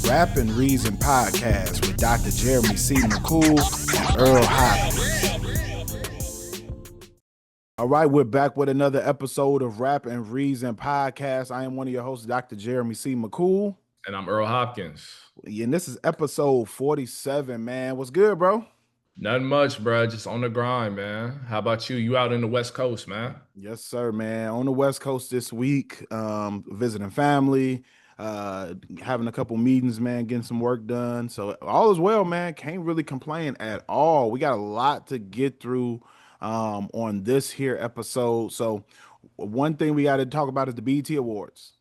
Rap and Reason podcast with Dr. Jeremy C. McCool and Earl Hopkins. All right, we're back with another episode of Rap and Reason podcast. I am one of your hosts, Dr. Jeremy C. McCool. And I'm Earl Hopkins. And this is episode 47, man. What's good, bro? Nothing much, bro. Just on the grind, man. How about you? You out in the West Coast, man? Yes, sir, man. On the West Coast this week, visiting family, having a couple meetings, man, getting some work done. So all is well, man. Can't really complain at all. We got a lot to get through on this here episode. So one thing we got to talk about is the BET Awards.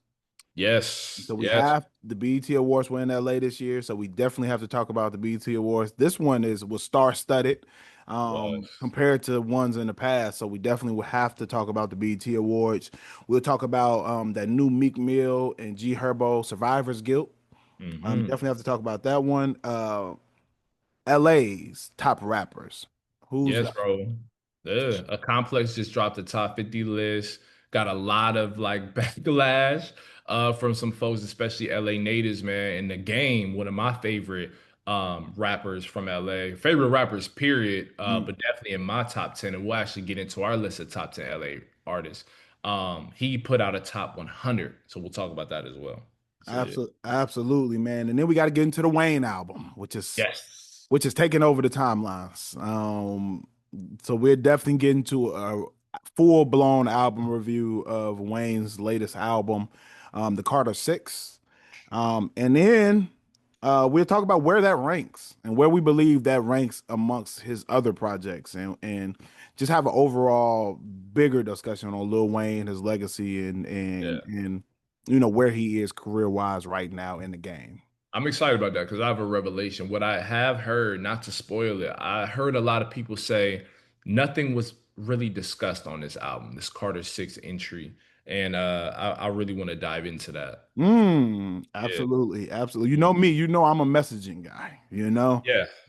Yes. So we Yes. have the BET Awards were in LA this year, so we definitely have to talk about the BET Awards. This one was star-studded Was. compared to ones in the past, so we definitely will have to talk about the BET Awards. We'll talk about that new Meek Mill and G Herbo Survivor's Guilt. Hmm. Definitely have to talk about that one. LA's top rappers. Who's Yes, bro. Yeah. A Complex just dropped the top 50 list. Got a lot of like backlash from some folks, especially LA natives, man. In the game, one of my favorite rappers from LA, favorite rappers, period. mm, But definitely in my top 10, and we'll actually get into our list of top 10 LA artists. He put out a top 100. So we'll talk about that as well. So yeah. absolutely, man. And then we got to get into the Wayne album, which is Yes. taking over the timelines. So we're definitely getting to a full blown album review of Wayne's latest album, the Carter Six, and then we'll talk about where that ranks and where we believe that ranks amongst his other projects, and just have an overall bigger discussion on Lil Wayne, his legacy, and where he is career wise right now in the game. I'm excited about that because I have a revelation. What I have heard, not to spoil it, I heard a lot of people say nothing was really discussed on this album, this Carter Six entry, and I really want to dive into that. Yeah, Absolutely, absolutely. You know mhm. me, I'm a messaging guy, Yeah,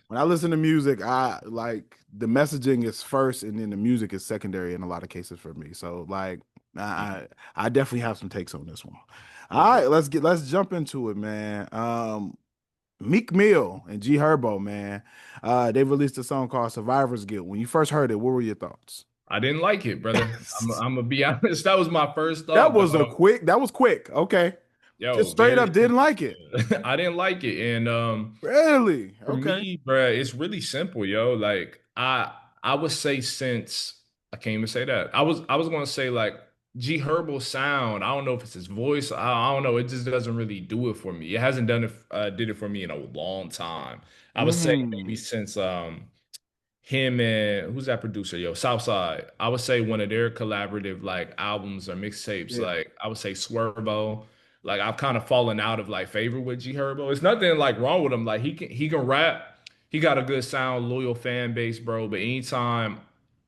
When I listen to music, I like the messaging is first and then the music is secondary in a lot of cases for me. So like mhm. I I definitely have some takes on this one. All For right, sure. let's jump into it, man. Meek Mill and G Herbo, man. They released a song called Survivor's Guilt. When you first heard it, what were your thoughts? I didn't like it, brother. I'm gonna be honest. That was my first That thought, was dog. that was quick. Okay. Just Yo, straight very up didn't like it. I didn't like it. And Really? for Okay. me, bruh, it's really simple, yo. Like I would say since I can't even say that. I was gonna say like G Herbo sound. I don't know if it's his voice. I don't know. It just doesn't really do it for me. It hasn't did it for me in a long time. I would say maybe Mm. since him and who's that producer, yo, Southside. I would say one of their collaborative like albums or mixtapes, Yeah. like I would say Swervo. Like I've kind of fallen out of like favor with G Herbo. It's nothing like wrong with him. Like he can rap. He got a good sound, loyal fan base, bro. But anytime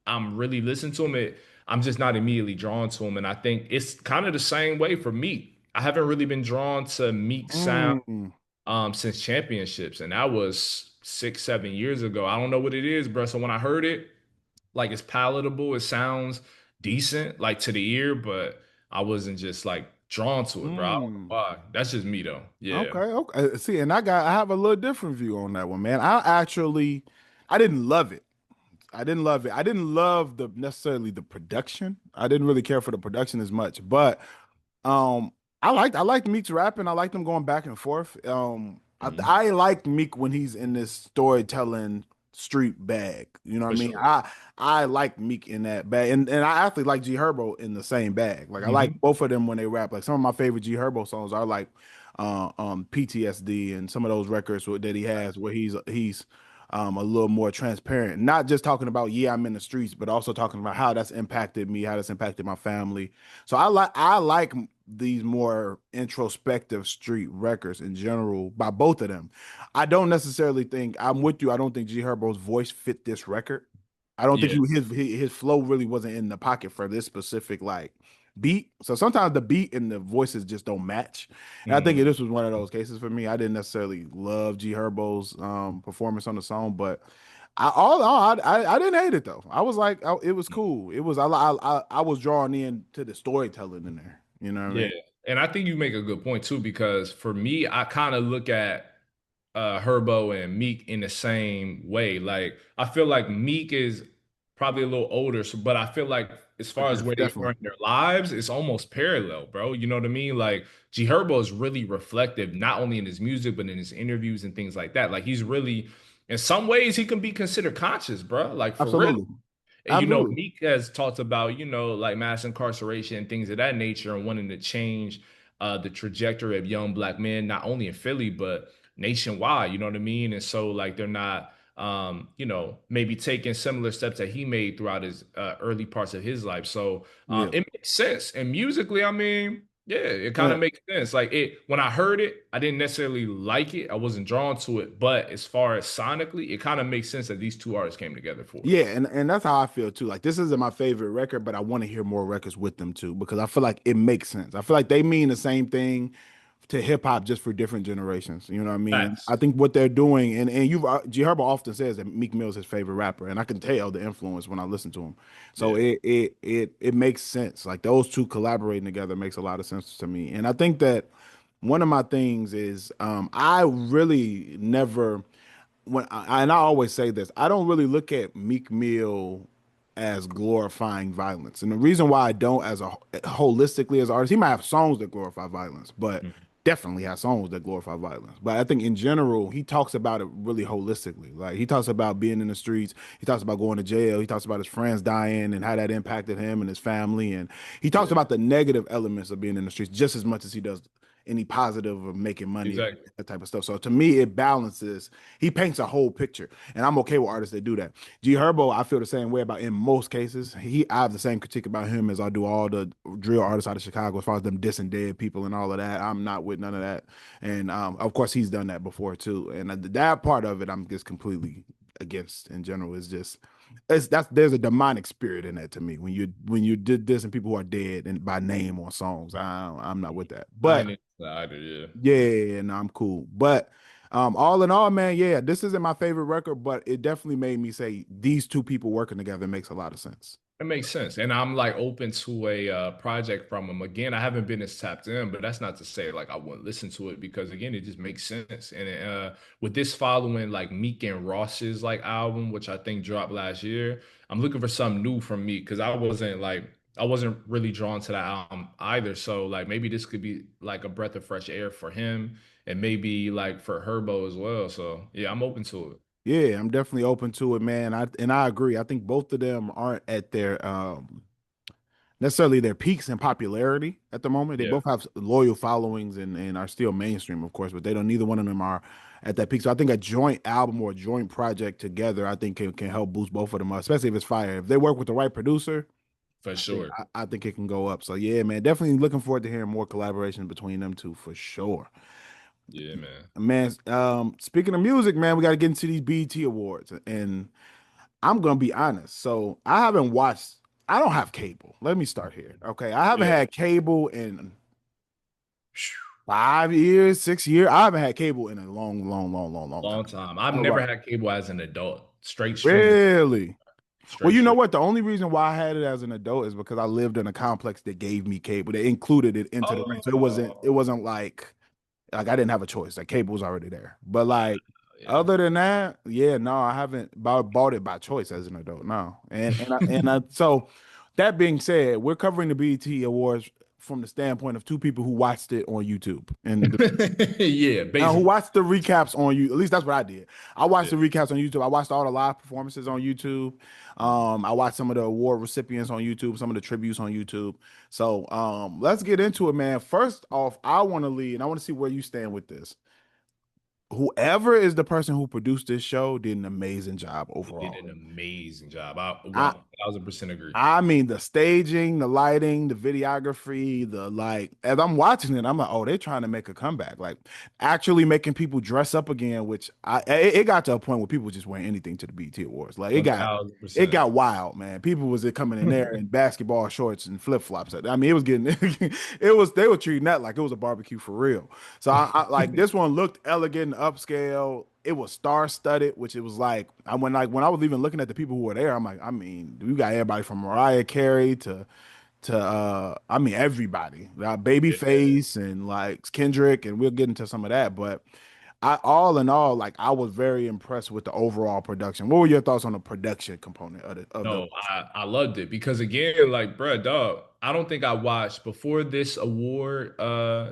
I'm really listening to him, I'm just not immediately drawn to him. And I think it's kind of the same way for Meek. I haven't really been drawn to Meek sound Mm. since championships, and that was 6, 7 years ago. I don't know what it is, bro. So when I heard it, like it's palatable, it sounds decent, like to the ear, but I wasn't just like drawn to it, bro. I don't know Mm. why. That's just me though. Yeah. Okay, okay. See, and I have a little different view on that one, man. I didn't love it. I didn't love it. I didn't love the necessarily the production. I didn't really care for the production as much, but um, I liked Meek's rapping. I liked him going back and forth. Mhm. I like Meek when he's in this storytelling street bag. You know what I For mean? sure. I like Meek in that bag, and I actually like G Herbo in the same bag. Like I like Hmm. both of them when they rap. Like some of my favorite G Herbo songs are like PTSD and some of those records that he has where he's a little more transparent, not just talking about yeah I'm in the streets, but also talking about how that's impacted me, how that's impacted my family. So I like these more introspective street records in general by both of them. I don't necessarily think I'm with you. I don't think G Herbo's voice fit this record. I don't think Yeah. his flow really wasn't in the pocket for this specific like beat. So sometimes the beat and the voices just don't match. And I think Mm. this was one of those cases for me. I didn't necessarily love G Herbo's performance on the song, but I didn't hate it though. I was like, it was cool. It was I was drawn in to the storytelling in there. You know what I Yeah. mean? And I think you make a good point too, because for me, I kind of look at Herbo and Meek in the same way. Like I feel like Meek is probably a little older, so, but I feel like as far as where they are Definitely. in their lives, it's almost parallel, bro. You know what I mean? Like G Herbo is really reflective, not only in his music, but in his interviews and things like that. Like he's really, in some ways, he can be considered conscious, bro. Like for real. Absolutely. And Absolutely. Meek has talked about, like mass incarceration and things of that nature and wanting to change the trajectory of young black men, not only in Philly, but nationwide, you know what I mean? And so like they're not maybe taking similar steps that he made throughout his early parts of his life. So Yeah. it makes sense. And musically, I mean, yeah, it kind of And makes sense. Like it when I heard it, I didn't necessarily like it. I wasn't drawn to it, but as far as sonically, it kind of makes sense that these two artists came together for it. yeah, and that's how I feel too. Like this isn't my favorite record, but I want to hear more records with them too because I feel like it makes sense. I feel like they mean the same thing to hip hop just for different generations. You know what I mean? Facts. I think what they're doing, and you've G Herbo often says that Meek Mill is his favorite rapper, and I can tell the influence when I listen to him. So Yeah. it makes sense. Like those two collaborating together makes a lot of sense to me. And I think that one of my things is I really never and I always say this, I don't really look at Meek Mill as glorifying violence. And the reason why I don't as a holistically as an artist, he might have songs that glorify violence, but Mhm. definitely has songs that glorify violence. But I think in general, he talks about it really holistically. Like he talks about being in the streets, he talks about going to jail, he talks about his friends dying and how that impacted him and his family. And he talks Yeah. about the negative elements of being in the streets just as much as he does any positive of making money, Exactly. that type of stuff. So to me, it balances. He paints a whole picture, and I'm okay with artists that do that. G Herbo, I feel the same way about in most cases. I have the same critique about him as I do all the drill artists out of Chicago, as far as them dissing dead people and all of that. I'm not with none of that, and of course he's done that before too. And that part of it, I'm just completely against. In general, is just there's a demonic spirit in that to me when you did this and people who are dead and by name on songs. I'm not with that, I but ain't into that either. Yeah. yeah, no, I'm cool. But all in all, man, yeah, this isn't my favorite record, but it definitely made me say these two people working together makes a lot of sense. It makes sense. And I'm like open to a project from him. Again, I haven't been as tapped in, but that's not to say like I wouldn't listen to it because again, it just makes sense. And with this following like Meek and Ross's like album, which I think dropped last year, I'm looking for something new from Meek because I wasn't really drawn to that album either. So like maybe this could be like a breath of fresh air for him and maybe like for Herbo as well. So yeah, I'm open to it. Yeah, I'm definitely open to it, man. I agree. I think both of them aren't at their necessarily their peaks in popularity at the moment. They Yeah, both have loyal followings and are still mainstream, of course, but they don't neither one of them are at that peak. So I think a joint album or a joint project together, I think can help boost both of them up, especially if it's fire. If they work with the right producer, for I think sure. I think it can go up. So yeah, man, definitely looking forward to hearing more collaboration between them two for sure. Yeah, man. Man, speaking of music, man, we got to get into these BET awards, and I'm gonna be honest. So I haven't watched. I don't have cable. Let me start here. Okay, I haven't Yeah. had cable in 5 years, 6 years. I haven't had cable in a long Long time. time. I've All never right, had cable as an adult. Straight streaming. really. Well, Straight you know stream. what? The only reason why I had it as an adult is because I lived in a complex that gave me cable. They included it into the rent, so it Oh, wasn't like I didn't have a choice. Like cable was already there. But like yeah. other than that, yeah, no, I haven't bought it by choice as an adult. No, so that being said, we're covering the BET Awards from the standpoint of two people who watched it on YouTube and Yeah, who basically. watched the recaps on you. At least that's what I did. I watched Yeah, the recaps on YouTube. I watched all the live performances on YouTube. I watched some of the award recipients on YouTube, some of the tributes on YouTube. So let's get into it, man. First off, I want to lead, and I want to see where you stand with this. Whoever is the person who produced this show did an amazing job they did overall. an amazing job. I I 1000% agree. I mean, the staging, the lighting, the videography, the like, as I'm watching it, I'm like, oh, they're trying to make a comeback. Like, actually making people dress up again, which it got to a point where people just wearing anything to the BET Awards. Like, it 1000%. got wild, man. People was coming in there in basketball shorts and flip flops. I mean, it was getting, they were treating that like it was a barbecue for real. So I like this one looked elegant, upscale. It was star studded, which it was like when I was even looking at the people who were there, I'm like, I mean, we got everybody from Mariah Carey to to I mean everybody, Yeah. Babyface and like Kendrick, and we'll get into some of that. But I all in all, like I was very impressed with the overall production. What were your thoughts on the production component of the No, awards? I loved it because again, like, bruh, dog, I don't think I watched before this award,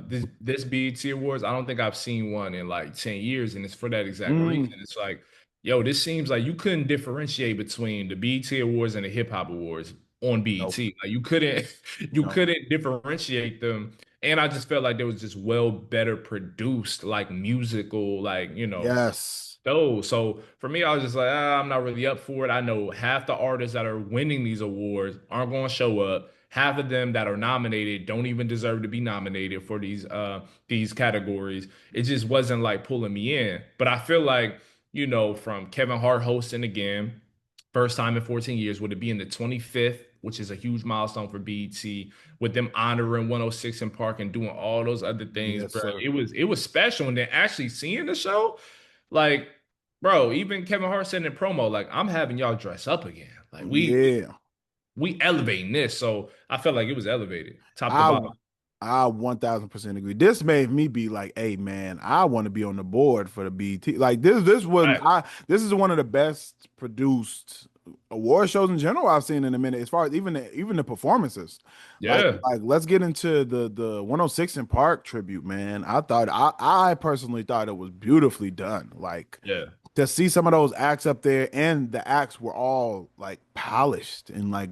this BET Awards. I don't think I've seen one in like 10 years, and it's for that exact reason. Mm, It's like, yo, this seems like you couldn't differentiate between the BET Awards and the Hip Hop Awards on nope, BET. Like you couldn't, you nope. couldn't differentiate them. And I just felt like there was just well better produced, like musical, like, Yes, those. So for me, I was just like, I'm not really up for it. I know half the artists that are winning these awards aren't going to show up. Half of them that are nominated don't even deserve to be nominated for these categories. It just wasn't like pulling me in. But I feel like, from Kevin Hart hosting again, first time in 14 years, would it be in the 25th, which is a huge milestone for BET, with them honoring 106 in Park and doing all those other things, yes, bro. sir. It was special. And then actually seeing the show. Like, bro, even Kevin Hart said in promo, like, I'm having y'all dress up again. Like, we Yeah. we elevating this. So I felt like it was elevated, top to I bottom. I 1000% agree. This made me be like, hey man, I want to be on the board for the BT. Like Right. this is one of the best produced award shows in general I've seen in a minute, as far as even the performances. Yeah. Like let's get into the 106 in Park tribute, man. I personally thought it was beautifully done. Like Yeah. to see some of those acts up there, and the acts were all like polished and like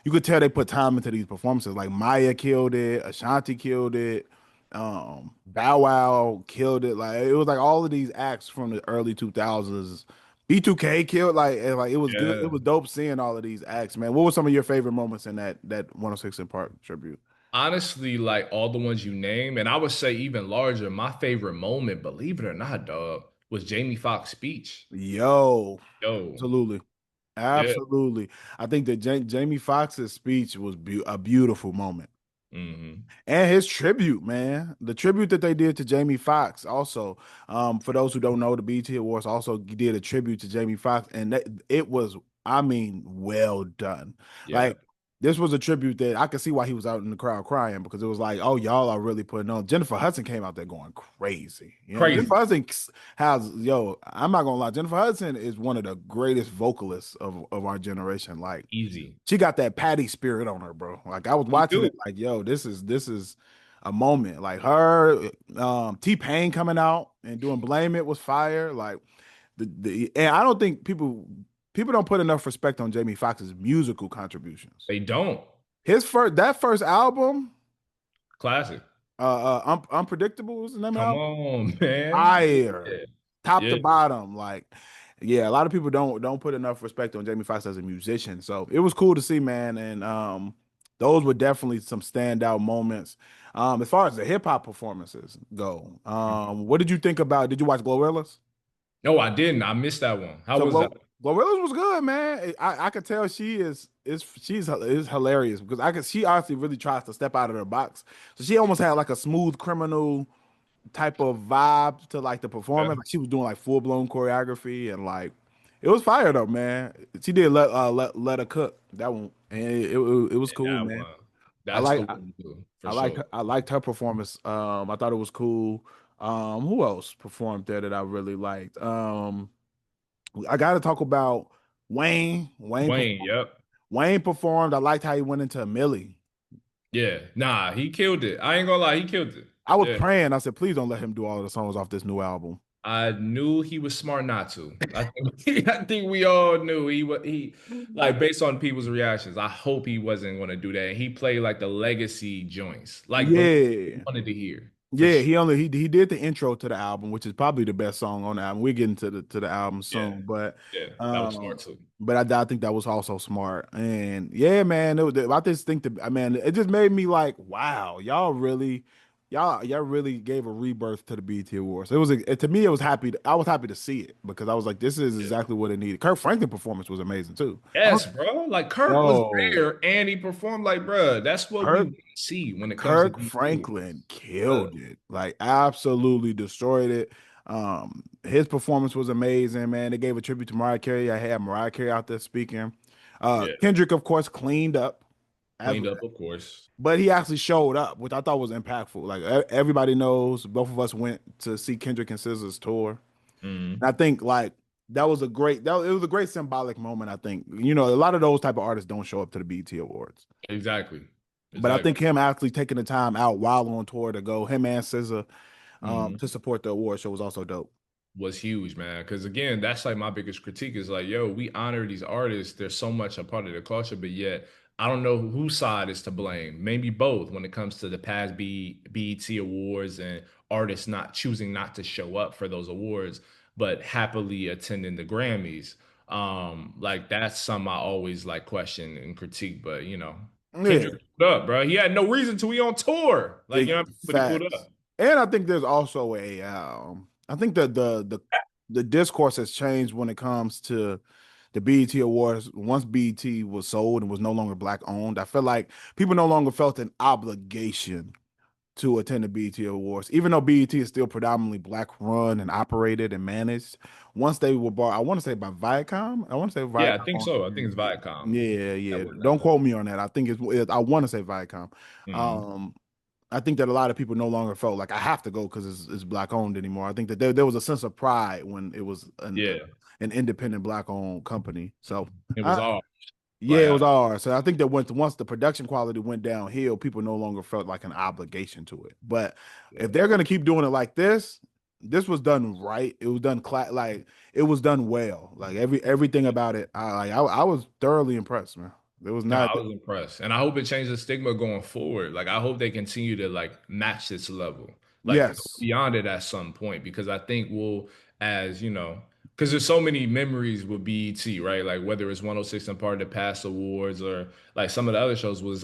you could tell they put time into these performances. Like Maya killed it, Ashanti killed it, Bow Wow killed it. Like it was like all of these acts from the early 2000s. B2K killed like it was good. It Yeah. was dope seeing all of these acts, man. What were some of your favorite moments in that 106 in Park tribute? Honestly, like all the ones you name, and I would say even larger, my favorite moment, believe it or not, dog, was Jamie Foxx's speech. Yo, Yo. absolutely. Yeah. Absolutely. I think that Jamie Foxx's speech was a beautiful moment. Hmm. And his tribute, man, the tribute that they did to Jamie Foxx. Also, for those who don't know, the BET Awards also did a tribute to Jamie Foxx, and it was, I mean, well done. Yeah. Like this was a tribute that I could see why he was out in the crowd crying, because it was like, oh, y'all are really putting on. Jennifer Hudson came out there going crazy. You know, Jennifer Crazy. Hudson has, yo, I'm not gonna lie, Jennifer Hudson is one of the greatest vocalists of our generation. Like Easy. she got that Patty spirit on her, bro. Like I was He watching do. it, like, yo, this is a moment. Like her, T-Pain coming out and doing "Blame It" was fire. Like and I don't think people don't put enough respect on Jamie Foxx's musical contributions. They don't. That first album, Classic. Unpredictable was the name of the Come album. on, man. Fire, Yeah. top to Yeah. bottom. Like, yeah, a lot of people don't put enough respect on Jamie Foxx as a musician. So it was cool to see, man. And those were definitely some standout moments. As far as the hip hop performances go, what did you think about? Did you watch Glorilla's? No, I didn't. I missed that one. How So was that? Glorilla's was good, man. I could tell she's hilarious, because she honestly really tries to step out of her box. So she almost had like a smooth criminal type of vibe to like the Yeah. performance. Like she was doing like full blown choreography, and like it was fire though, man. She did let her cook that one, and it was Yeah, cool, that man. one. I That's like the one to do, for liked sure. her performance. I thought it was cool. Who else performed there that I really liked? I got to talk about Wayne. Wayne, yep. Wayne performed. I liked how he went into Millie. Yeah. Nah, he killed it. I ain't gonna lie, he killed it. I was Yeah. praying. I said, please don't let him do all of the songs off this new album. I knew he was smart not to. I think I think we all knew he like based on people's reactions. I hope he wasn't gonna do that. He played like the legacy joints, like the ones we Yeah. wanted to hear for Yeah, sure. he did the intro to the album, which is probably the best song on the album. We're getting to the album Yeah, soon, but yeah. That was smart um, too. I think that was also smart. And yeah, man, I just think that, I mean, it just made me like, wow, y'all really gave a rebirth to the BET Awards. To me, it was I was happy to see it, because I was like, this is Yeah. exactly what it needed. Kirk Franklin performance was amazing too. I don't, Yes, bro. Like Kirk was yo, there and he performed like, bro. That's what we Kirk want to see when it comes to Kirk BT Franklin Awards. Yeah, killed it, like absolutely destroyed it. His performance was amazing, man. They gave a tribute to Mariah Carey. I had Mariah Carey out there speaking. yeah, Kendrick, of course, cleaned up. as Cleaned up, of course. but he actually showed up, which I thought was impactful. Like everybody knows, both of us went to see Kendrick and SZA's tour. Mm, And I think like it was a great symbolic moment. I think a lot of those type of artists don't show up to the BET Awards, exactly. but I think Exactly. him actually taking the time out while on tour to go him and SZA Mm. to support the award show was also dope. Was huge, man. Because again, that's like my biggest critique is like, yo, we honor these artists. They're so much a part of the culture, but yet I don't know whose side is to blame. Maybe both when it comes to the past BET awards and artists not choosing not to show up for those awards, but happily attending the Grammys. Like that's something I always like question and critique. But Yeah, Kendrick pulled up, bro. He had no reason to. He on tour, like but he pulled facts. up. And I think there's also I think that the discourse has changed when it comes to the BET Awards. Once BET was sold and was no longer black owned, I feel like people no longer felt an obligation to attend the BET Awards, even though BET is still predominantly black run and operated and managed. Once they were bought, I want to say by Viacom. I want to say Yeah, I think Viacom. so. I think it's Viacom. Yeah, That yeah. was Don't that. quote me on that. I think I want to say Viacom. Mhm. Um, I think that a lot of people no longer felt like I have to go because it's black owned anymore. I think that there was a sense of pride when it was Yeah, an independent black owned company. So it was I, all yeah, like it was ours. So I think that once the production quality went downhill, people no longer felt like an obligation to it. But if yeah, they're gonna keep doing it like this was done right. It was done like it was done well. Like everything about it, I was thoroughly impressed, man. It was no, not. I was impressed, and I hope it changes the stigma going forward. Like I hope they continue to like match this level, like go Yes, beyond it at some point, because I think we'll, as because there's so many memories with BET, right? Like whether it's 106 and part of the past awards or like some of the other shows was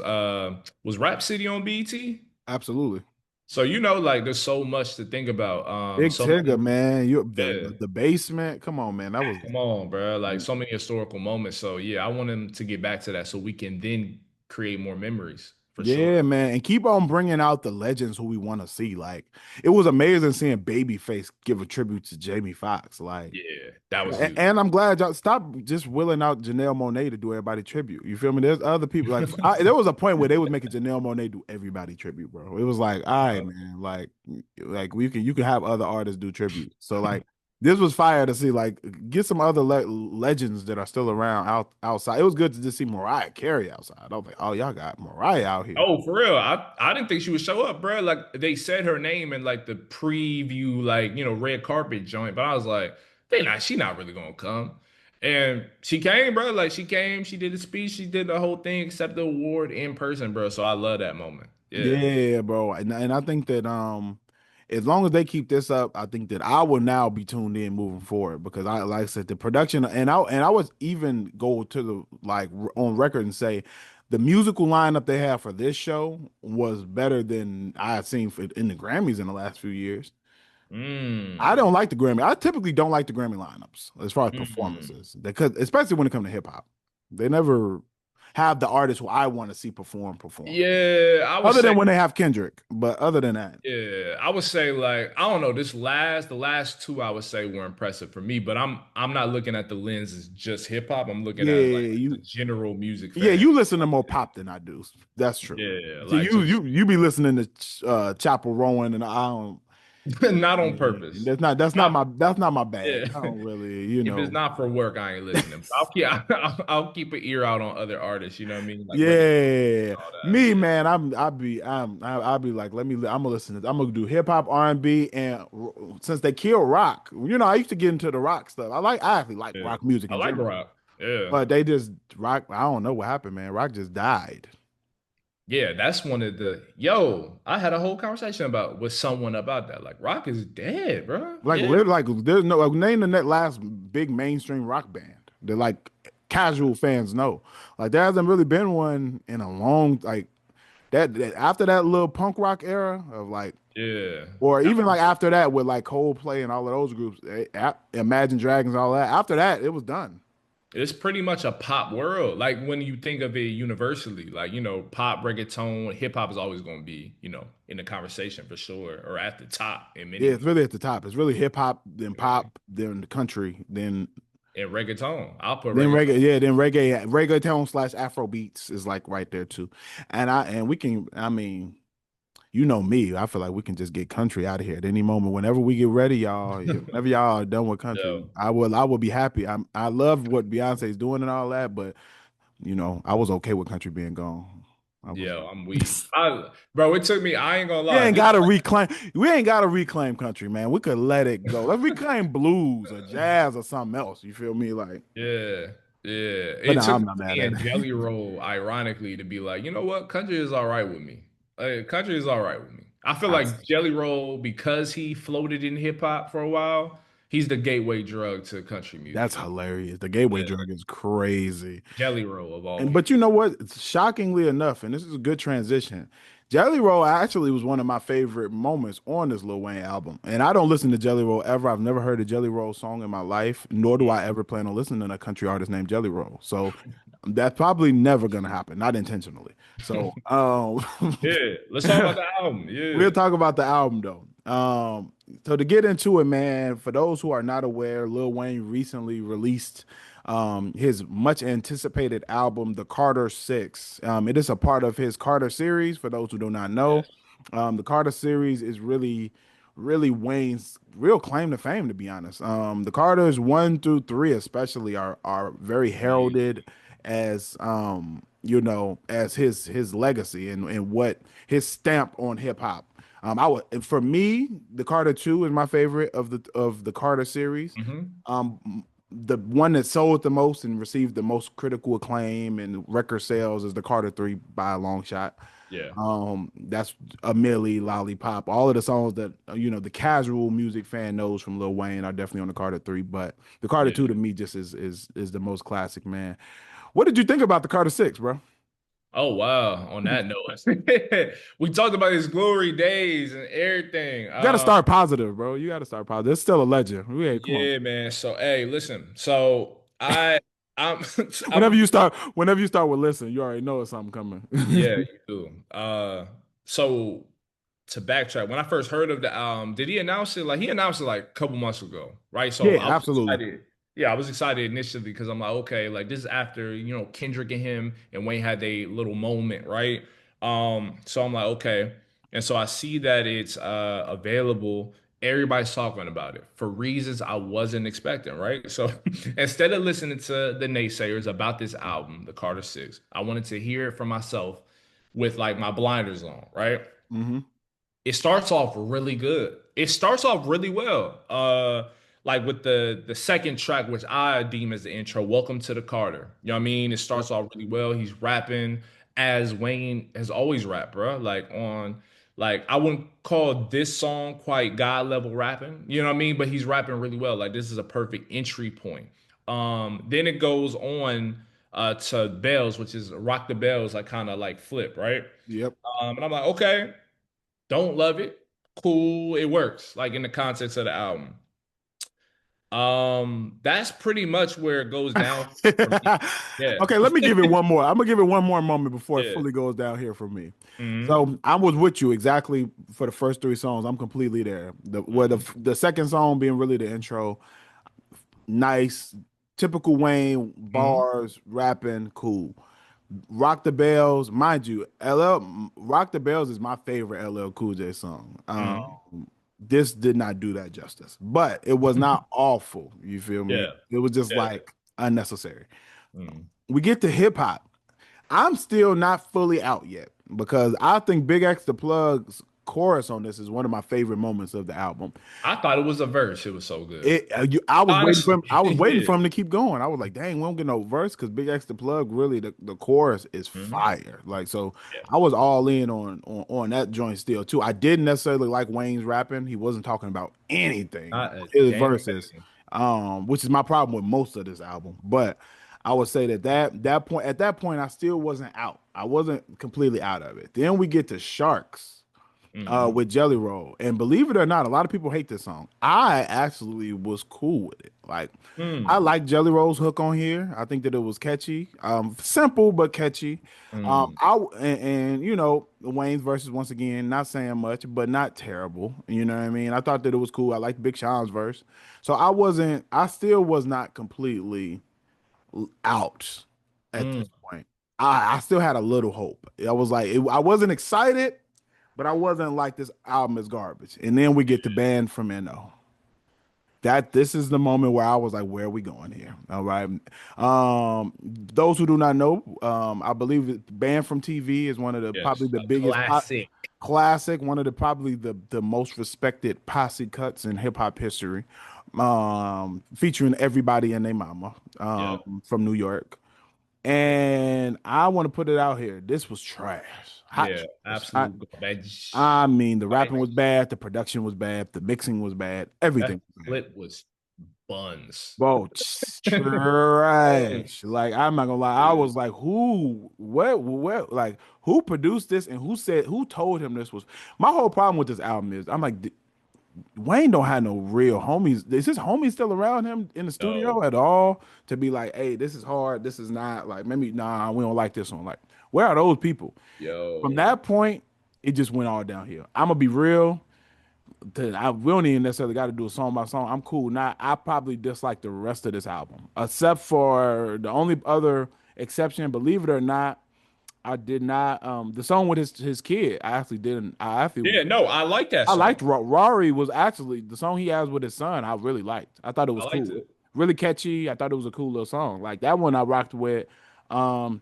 Rap City on BET. absolutely. So like there's so much to think about. Big So Tigger, many, man. You yeah. the basement. Come on, man. That was Come on, bro. Like so many historical moments. So yeah, I want him to get back to that so we can then create more memories for sure. yeah, man. And keep on bringing out the legends who we want to see. Like it was amazing seeing Babyface give a tribute to Jamie Foxx. Like Yeah, that was And, huge. and I'm glad y'all stop just willing out Janelle Monae to do everybody tribute. You feel me? There's other people there was a point where they was making Janelle Monae do everybody tribute, bro. It was like, all right, man, like you can have other artists do tribute. So like this was fire to see. Like get some other legends that are still around outside. It was good to just see Mariah Carey outside. I was like, oh, y'all got Mariah out here. Oh, for real. I didn't think she would show up, bro. Like they said her name in like the preview, like, red carpet joint, but I was like, she not really gonna come. And she came, bro. Like she came, she did the speech, she did the whole thing, accept the award in person, bro. So I love that moment. Yeah. Yeah, bro. And I think that as long as they keep this up, I think that I will now be tuned in moving forward because I like I said the production and I was even go to the on record and say the musical lineup they have for this show was better than I had seen in the Grammys in the last few years. I Mm. don't like the Grammy. I typically don't like the Grammy lineups as far as Mm. performances because especially when it comes to hip hop. They never have the artists who I want to see perform. Yeah, I would Other say than when they have Kendrick, but other than that, Yeah, I would say like I don't know. The last two I would say were impressive for me, but I'm not looking at the lens as just hip hop. I'm looking yeah, at it like a you, general music yeah, fan. you listen to more pop than I do. That's true. Yeah, So like just you be listening to Chapel Rowan, and I don't. not on Yeah, purpose. that's not my Yeah, bag. I don't really, if it's not for work, I ain't listening. But I'll keep an ear out on other artists. You know what I mean? Like reggae, Yeah, all that. me Yeah. man, I'll be like, I'm gonna listen. I'm gonna do hip hop, R&B, and since they killed rock, I used to get into the rock stuff. I actually like Yeah. rock music I in like general. rock. Yeah. But they just rock. I don't know what happened, man. Rock just died. Yeah, that's one of the I had a whole conversation with someone about that. Like rock is dead, bro. Yeah. There's no name the net last big mainstream rock band that like casual fans know. Like there hasn't really been one in a long that after that little punk rock era of like, Yeah. or even like after that with like Coldplay and all of those groups, Imagine Dragons, all that. After that, it was done. It's pretty much a pop world. Like when you think of it universally, like, pop, reggaeton, hip hop is always going to be, in the conversation for sure, or at the top in Yeah, many it's ways. really at the top. It's really hip hop, then pop, then the country, then. and reggaeton. I'll put Then reggaeton. reggae, yeah, then reggaeton slash Afro beats is like right there too. And we can, I mean, you know me, I feel like we can just get country out of here at any moment. Whenever we get ready, y'all, whenever y'all are done with country, Yo, I will be happy. I love what Beyonce's doing and all that, but I was okay with country being gone. I was. yo, I'm weak. Bro, it took me. I ain't gonna We lie. ain't gotta reclaim. We ain't gotta reclaim country, man. We could let it go. Let's reclaim blues or jazz or something else. You feel me? Like, Yeah, yeah. but It no, took I'm not mad me at and it. Jelly Roll, ironically, to be like, you know what? Country is all right with me. Country is all right with me. I feel like Jelly Roll, because he floated in hip hop for a while, he's the gateway drug to country That's music. hilarious. The gateway Yeah. drug is crazy. Jelly Roll of all And people. but you know what? Shockingly enough, and this is a good transition. Jelly Roll actually was one of my favorite moments on this Lil Wayne album. And I don't listen to Jelly Roll ever. I've never heard a Jelly Roll song in my life, nor do I ever plan on listening to a country artist named Jelly Roll. So that's probably never gonna happen, not intentionally. So Yeah, let's talk about the album. we'll Yeah. talk about the album though. So to get into it, man, for those who are not aware, Lil Wayne recently released his much anticipated album, The Carter Six. It is a part of his Carter series. For those who do not know, Yes. the Carter series is really Wayne's real claim to fame, to be honest. The Carters 1 through 3, especially, are very Amazing. heralded as as his legacy and what his stamp on hip hop. I would For me, the Carter 2 is my favorite of the Carter series. Hmm. The one that sold the most and received the most critical acclaim and record sales is the Carter 3 by a long shot. Yeah. That's a Millie Lollipop. All of the songs that the casual music fan knows from Lil Wayne are definitely on the Carter 3, but the Carter Yeah. 2 to me just is the most classic, man. What did you think about the Carter 6, bro? Oh wow. On that note, we talked about his glory days and everything. You got to start positive, bro. You got to start positive. It's still a legend. We ain't come on. Yeah, man. So hey, listen. So I'm Whenever I'm you start, whenever you start with listen, you already know it's something coming. yeah, you do. So to backtrack, when I first heard of the album, did he announce it? Like he announced it like a couple months ago, right? So Yeah, I was absolutely. excited. Yeah, I was excited initially because I'm like, okay, like this is after, Kendrick and him and Wayne had a little moment, right? So I'm like, okay. And so I see that it's available. Everybody's talking about it for reasons I wasn't expecting, right? So instead of listening to the naysayers about this album, the Carter Six, I wanted to hear it for myself with like my blinders on, right? Hmm. It starts off really good. It starts off really well. Like with the second track, which I deem as the intro, Welcome to the Carter. You know what I mean? It Yep. starts off really well. He's rapping as Wayne has always rapped, bro. Like I wouldn't call this song quite God level rapping, you know what I mean? But he's rapping really well. Like this is a perfect entry point. Then it goes on to Bells, which is Rock the Bells, like kind of like flip, right? Yep. And I'm like, okay, don't love it. Cool, it works, like in the context of the album. That's pretty much where it goes down for me. Yeah. Okay, let me give it one more. I'm gonna give it one more moment before it Yeah. fully goes down here for me. Hmm. So I was with you exactly for the first 3 songs. I'm completely there. Where the Hmm. the second song being really the intro, nice, typical Wayne Hmm. bars, rapping, cool. Rock the Bells, mind you, LL Rock the Bells is my favorite LL Cool J song. Hmm. This did not do that justice, but it was not awful. You feel me? Yeah. It was just Yeah. like unnecessary. Mm. We get to hip hop. I'm still not fully out yet because I think Big X the Plug's chorus on this is one of my favorite moments of the album. I thought it was a verse. It was so good. I was waiting for Honestly. him. I was waiting Yeah. for him to keep going. I was like, dang, we don't get no verse because Big X the Plug really the chorus is Hmm. fire. Like so, Yeah. I was all in on that joint still too. I didn't necessarily like Wayne's rapping. He wasn't talking about anything. Not a His damn verses, thing. which is my problem with most of this album. But I would say that point I still wasn't out. I wasn't completely out of it. Then we get to Sharks. Hmm. with Jelly Roll. And believe it or not, a lot of people hate this song. I actually was cool with it. Like, I Mm. like Jelly Roll's hook on here. I think that it was catchy, simple but catchy. Mm. And you know, Wayne's verses once again, not saying much, but not terrible. You know what I mean? I thought that it was cool. I liked Big Sean's verse, so I still was not completely out at Mm. this point. I still had a little hope. I was like, I wasn't excited, but I wasn't like this album is garbage. And then we get the band from NO. That this is the moment where I was like, where are we going here? All right. Those who do not know, I believe Band from TV is one of the probably Yes, the a biggest classic. classic, one of the probably the most respected posse cuts in hip hop history. Featuring everybody and their mama Yeah, from New York. And I want to put it out here. This was trash. Hot yeah, trash. absolute garbage. I mean, the Like rapping was bad, the production was bad, the mixing was bad, everything that was bad. flip was buns. Bro, trash. Like, I'm not gonna lie. I Yeah. was like, what, like, who produced this and who told him this was my whole problem with this album is I'm like, Wayne don't have no real homies. Is his homie still around him in the studio Yo, at all to be like, hey, this is hard. This is not like maybe nah, we don't like this one. Like, where are those people? From yo, that point, it just went all downhill. I'm gonna be real. We don't even necessarily got to do a song by song. I'm cool. Now I probably dislike the rest of this album, except for the only other exception. Believe it or not, I did not. The song with his kid, I actually didn't. I actually yeah, no, I like that I liked song. Rory was actually the song he has with his son. I really liked. I thought it I was liked cool, it. really catchy. I thought it was a cool little song. Like that one, I rocked with. Um,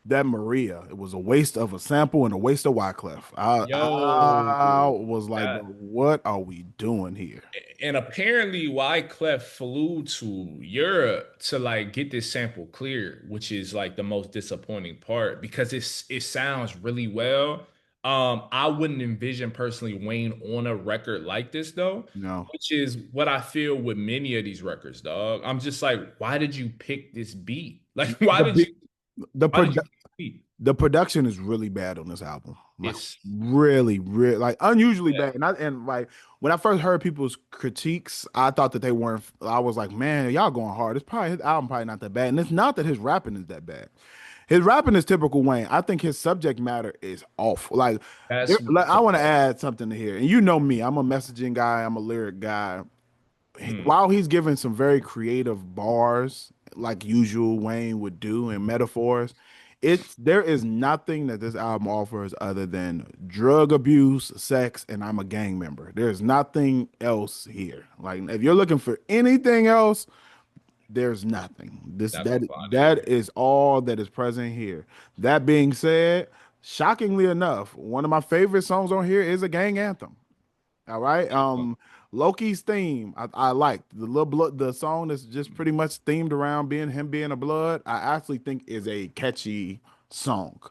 that Maria, it was a waste of a sample and a waste of Wyclef. Yo, I was like, bro, that what are we doing here? and apparently Wyclef flew to Europe to like get this sample cleared, which is like the most disappointing part because it sounds really well. I wouldn't envision personally Wayne on a record like this though, No, which is what I feel with many of these records, dog. I'm just like, why did you pick this beat? Like, the big, the why did produ you pick this beat? the production is really bad on this album. Like It's really, really, like unusually yeah, bad. And like when I first heard people's critiques, I thought that they weren't. I was like, man, y'all going hard. It's probably his album probably not that bad. And it's not that his rapping is that bad. His rapping is typical Wayne. I think his subject matter is off. that's Like I the want to part. add something to here. And you know me, I'm a messaging guy. I'm a lyric guy. Mm, While he's giving some very creative bars, like usual Wayne would do, and metaphors, there is nothing that this album offers other than drug abuse, sex, and I'm a gang member. There's nothing else here. Like if you're looking for anything else, there's nothing. not gonna find it That here. is all that is present here. That being said, shockingly enough, one of my favorite songs on here is a gang anthem. All right. Loki's theme, I liked the little blood, the song that's just pretty much themed around being a blood. I actually think is a catchy song.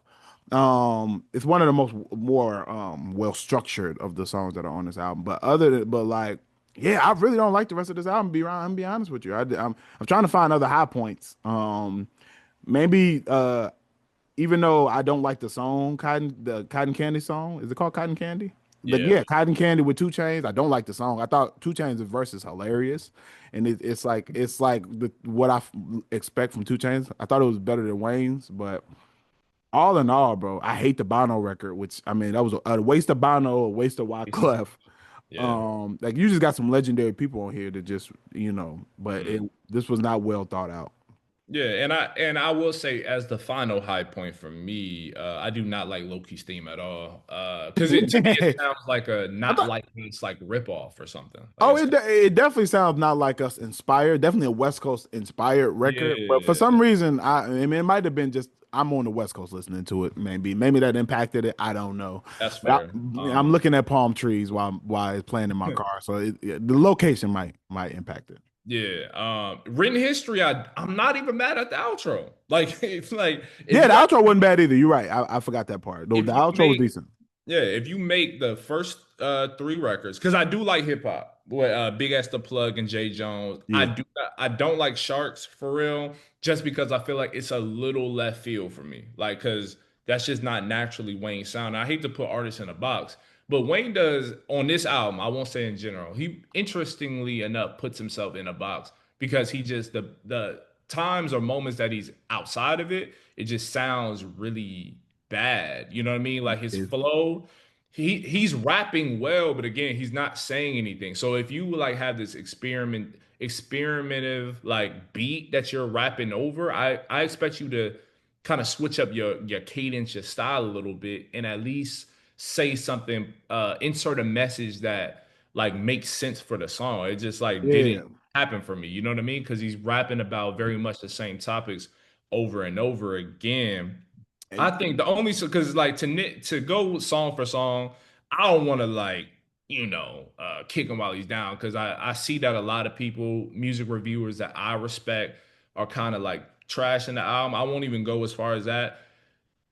It's one of the most more well structured of the songs that are on this album. But like, yeah, I really don't like the rest of this album. Be honest with you. I'm trying to find other high points. Maybe even though I don't like the Cotton Candy song. Is it called Cotton Candy? But Yeah. yeah, Cotton Candy with Two Chains. I don't like the song. I thought Two Chains' verse is hilarious, and it's like what expect from Two Chains. I thought it was better than Wayne's, but all in all, bro, I hate the Bono record. Which I mean, that was a waste of Bono, a waste of It's- Wyclef. yeah. Like you just got some legendary people on here that just but Mm. this was not well thought out. Yeah, and I will say as the final high point for me, I do not like Loki's theme at all. Because it to me it sounds like a I not thought like it's like rip off or something. Like Oh, it's it definitely sounds not like us inspired. Definitely a West Coast inspired record. But for some yeah, reason, I mean, it might have been just I'm on the West Coast listening to it. Maybe that impacted it. I don't know. that's But fair. I'm looking at palm trees while it's playing in my car, so the location might impact it. Yeah. Written history, I'm not even mad at the outro. Like it's like Yeah, the outro wasn't bad either. You're right. I forgot that part. Though if the you outro was make decent. yeah, if you make the first three records, because I do like hip hop, with Big Ass the Plug and Jay Jones. Yeah. I don't like Sharks for real, just because I feel like it's a little left field for me. Like, cause That's just not naturally Wayne's sound. I hate to put artists in a box, but Wayne does on this album, I won't say in general. He interestingly enough puts himself in a box because he just the times or moments that he's outside of it, it just sounds really bad. You know what I mean? Like his flow, he's rapping well, but again, he's not saying anything. So if you like have this experimentative like beat that you're rapping over, I expect you to kind of switch up your cadence, your style a little bit, and at least say something, insert a message that like makes sense for the song. It just like didn't Yeah. happen for me. You know what I mean? Because he's rapping about very much the same topics over and over again. I And think the only because like to go song for song, I don't want to like kick him while he's down because I see that a lot of people, music reviewers that I respect, are kind of like trashing the album. I won't even go as far as that,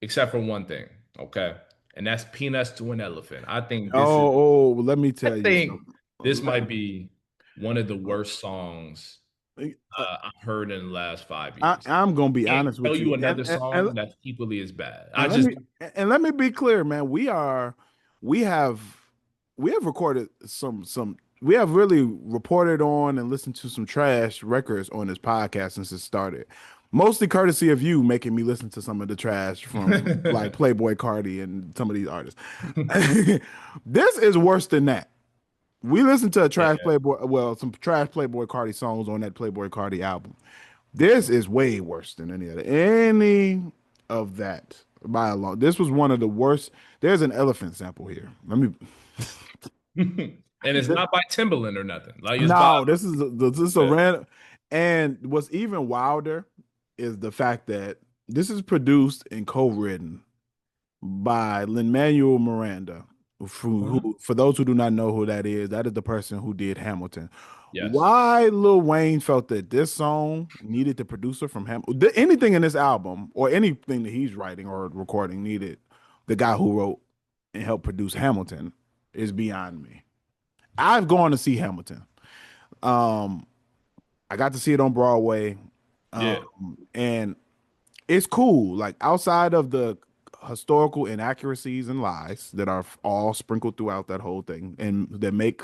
except for one thing, okay, and that's Peanuts to an Elephant. let me I tell you think something. this might be one of the worst songs Uh, I've heard in the last 5 years. I'm gonna be Can't honest tell with you you, another song that's equally as bad. I and let just me let me be clear, man. We have we have recorded some we have really reported on and listened to some trash records on this podcast since it started. Mostly courtesy of you making me listen to some of the trash from like Playboy Cardi and some of these artists. This is worse than that. We listened to a trash yeah. Playboy, well, some trash Playboy Cardi songs on that Playboy Cardi album. This is way worse than any of that by a long. This was one of the worst. There's an elephant sample here. Let me. And it's not by Timbaland or nothing. Like it's by No, this is a yeah. random. And what's even wilder is the fact that this is produced and co-written by Lin-Manuel Miranda. Mhm. For those who do not know who that is the person who did Hamilton. Yes. Why Lil Wayne felt that this song needed the producer from anything in this album or anything that he's writing or recording needed the guy who wrote and helped produce Hamilton is beyond me. I've gone to see Hamilton. Um, I got to see it on Broadway, Yeah. and it's cool. Like outside of the historical inaccuracies and lies that are all sprinkled throughout that whole thing, and that make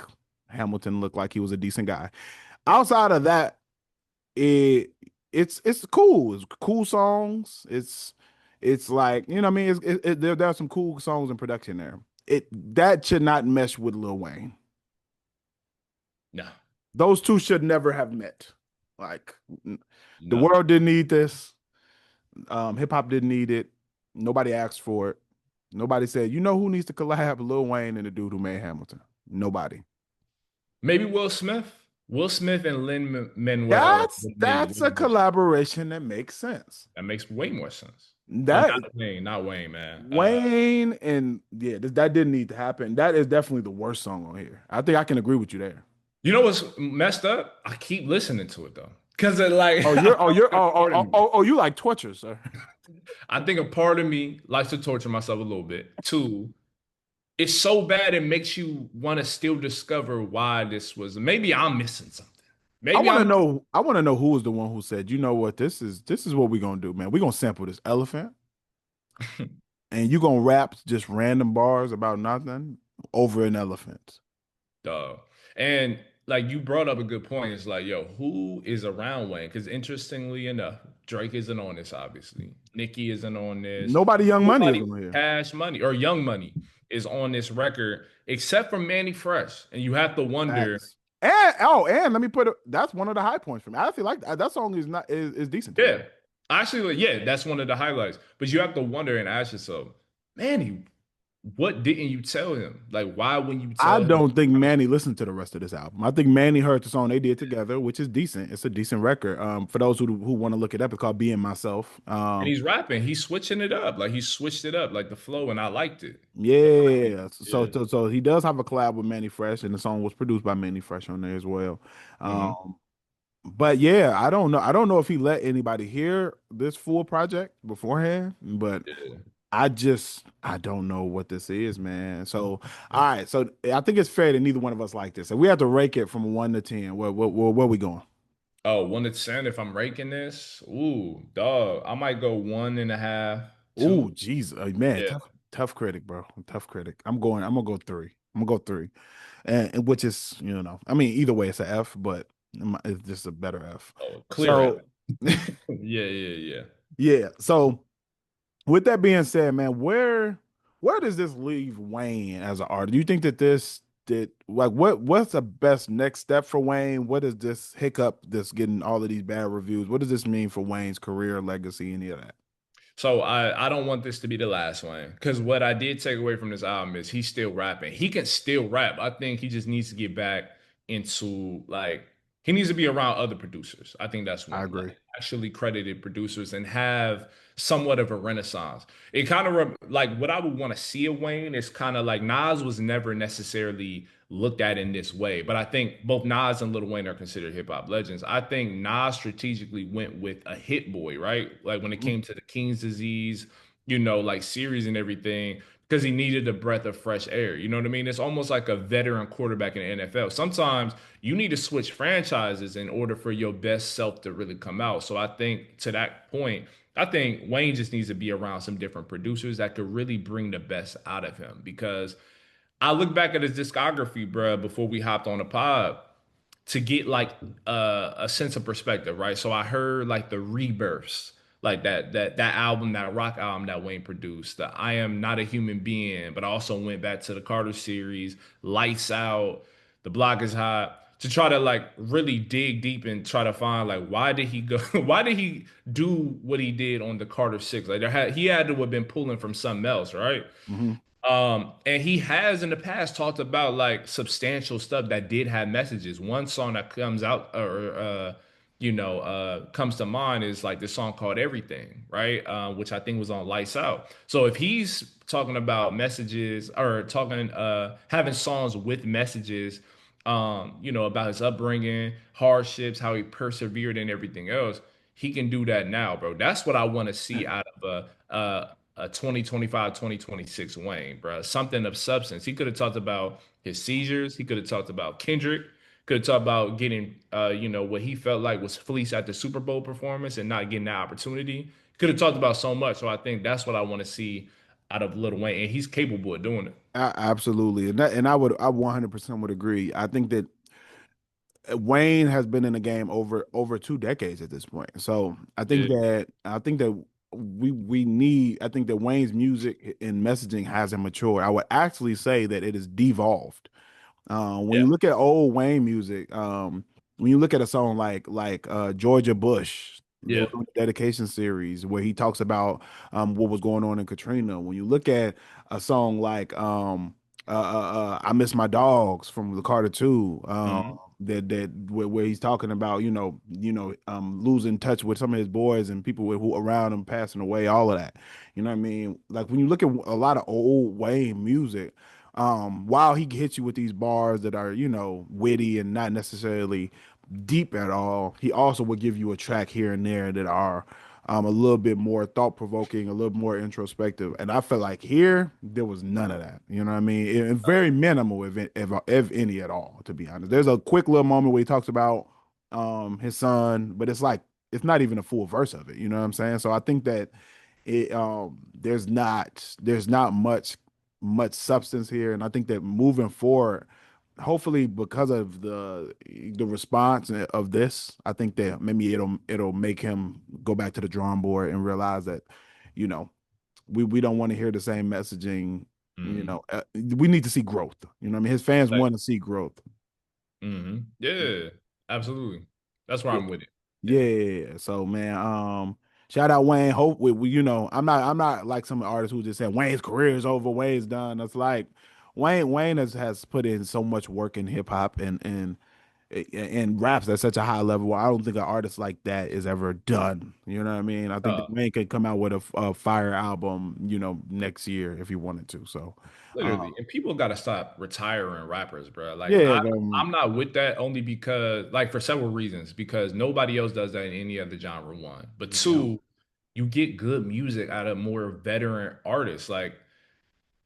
Hamilton look like he was a decent guy. Outside of that, it it's cool. It's cool songs. It's like you know what I mean. There are some cool songs and production there. It that should not mesh with Lil Wayne. No. Those two should never have met. Like the No. world didn't need this. Hip hop didn't need it. Nobody asked for it. Nobody said, you know who needs to collab? Lil Wayne and the dude who made Hamilton. Nobody. Maybe Will Smith. Will Smith and Lin Manuel That's would have made that's way a more sense. collaboration that makes sense. That makes way more sense. That Not Wayne, man. Wayne and yeah, that didn't need to happen. That is definitely the worst song on here. I think I can agree with you there. You know what's messed up? I keep listening to it though, because it like Oh, you like torture, sir. I think a part of me likes to torture myself a little bit. Two, it's so bad it makes you want to still discover why this was. Maybe I'm missing something. Maybe I'm. I want to know who was the one who said, you know what, this is what we're gonna do, man. We're gonna sample this elephant and you're gonna rap just random bars about nothing over an elephant. Dog. And like you brought up a good point. It's like, yo, who is around Wayne? Because interestingly enough, Drake isn't on this, obviously. Nicki isn't on this. Nobody Young Money is Nobody on here. Cash Money or Young Money is on this record except for Manny Fresh. And you have to wonder, Facts. And let me that's one of the high points for me. I feel like that song is not is decent to me. yeah, actually, like, yeah, that's one of the highlights. But you have to wonder and ask yourself, Manny, what didn't you tell him? Like, why wouldn't you I tell him? don't think Manny listened to the rest of this album. I think Manny heard the song they did together, which is decent. It's a decent record. For those who want to look it up, it's called Being Myself. And he's rapping, he's switching it up. Like he switched it up, like the flow, and I liked it. Yeah. Yeah. So he does have a collab with Manny Fresh, and the song was produced by Manny Fresh on there as well. Hmm. Um, but yeah, I don't know. I don't know if he let anybody hear this full project beforehand, but Yeah. I don't know what this is, man. So all right, so I think it's fair that neither one of us like this. So we have to rake it from 1 to 10. Where we going? Oh, 1 to 10. If I'm ranking this, ooh, dog, I might go 1.5. Oh, Two. geez, man, Yeah. tough critic, bro. Tough critic. I'm gonna go three. I'm gonna go three, and which is, I mean, either way, it's a F, but it's just a better F. Oh, clear F. So, Yeah, yeah, yeah. yeah. So, with that being said, man, where does this leave Wayne as an artist? Do you think that this did like what's the best next step for Wayne? What is this hiccup that's getting all of these bad reviews? What does this mean for Wayne's career, legacy, any of that? So I don't want this to be the last one because what I did take away from this album is he's still rapping. He can still rap. I think he just needs to get back into like he needs to be around other producers. I think that's I one like agree. actually credited producers and have somewhat of a renaissance. It kind of like what I would want to see of Wayne is kind of like Nas was never necessarily looked at in this way, but I think both Nas and Lil Wayne are considered hip hop legends. I think Nas strategically went with a hit boy, right? Like when it Mhm. came to the King's Disease, like series and everything, because he needed a breath of fresh air. You know what I mean? It's almost like a veteran quarterback in the NFL. Sometimes you need to switch franchises in order for your best self to really come out. So I think to that point, I think Wayne just needs to be around some different producers that could really bring the best out of him because I look back at his discography, bro, before we hopped on the pod to get like a sense of perspective, right? So I heard like the rebirths, like that album, that rock album that Wayne produced, the I Am Not a Human Being, but I also went back to the Carter series, Lights Out, The Block Is Hot, to try to like really dig deep and try to find like why did he go why did he do what he did on the Carter Six? Like he had to have been pulling from something else, right? Mhm. And he has in the past talked about like substantial stuff that did have messages. One song that comes out or comes to mind is like this song called Everything, right? Which I think was on Lights Out. So if he's talking about messages or talking having songs with messages, about his upbringing, hardships, how he persevered and everything else, he can do that now, bro. That's what I want to see out of a 2025, 2026 Wayne, bro. Something of substance. He could have talked about his seizures. He could have talked about Kendrick. Could have talked about getting, what he felt like was fleeced at the Super Bowl performance and not getting that opportunity. Could have talked about so much. So I think that's what I want to see out of Lil Wayne, and he's capable of doing it. Absolutely, I 100% would agree. I think that Wayne has been in the game over 2 decades at this point. So Yeah, I think that we need I think that Wayne's music and messaging hasn't matured. I would actually say that it is devolved. When yeah, you look at old Wayne music, when you look at a song like Georgia Bush, yeah. the dedication series, where he talks about what was going on in Katrina. When you look at a song like I Miss My Dogs from the Carter 2, Mhm. where he's talking about losing touch with some of his boys and people who around him passing away, all of that. You know what I mean? Like when you look at a lot of old Wayne music, while he hits you with these bars that are, witty and not necessarily deep at all, he also will give you a track here and there that are a little bit more thought provoking, a little more introspective. And I felt like here there was none of that. You know what I mean? Very minimal, if any at all. To be honest, there's a quick little moment where he talks about his son, but it's like it's not even a full verse of it. You know what I'm saying? So I think that there's not much substance here, and I think that moving forward, hopefully because of the response of this, I think that maybe it'll make him go back to the drawing board and realize that, you know, we don't want to hear the same messaging. Mhm. We need to see growth. You know what I mean? His fans want to see growth. Yeah, absolutely. That's where Yeah. I'm with it. Yeah. Yeah. So man, shout out Wayne. Hope I'm not like some artists who just said Wayne's career is over, Wayne's done. It's like Wayne has put in so much work in hip hop and raps at such a high level. I don't think an artist like that is ever done. You know what I mean? I think that Uh, Wayne could come out with a fire album, next year if he wanted to. So, Literally, and people got to stop retiring rappers, bro. Like yeah, I'm not with that only because, like, for several reasons. Because nobody else does that in any other genre. One, but yeah, two, you get good music out of more veteran artists. Like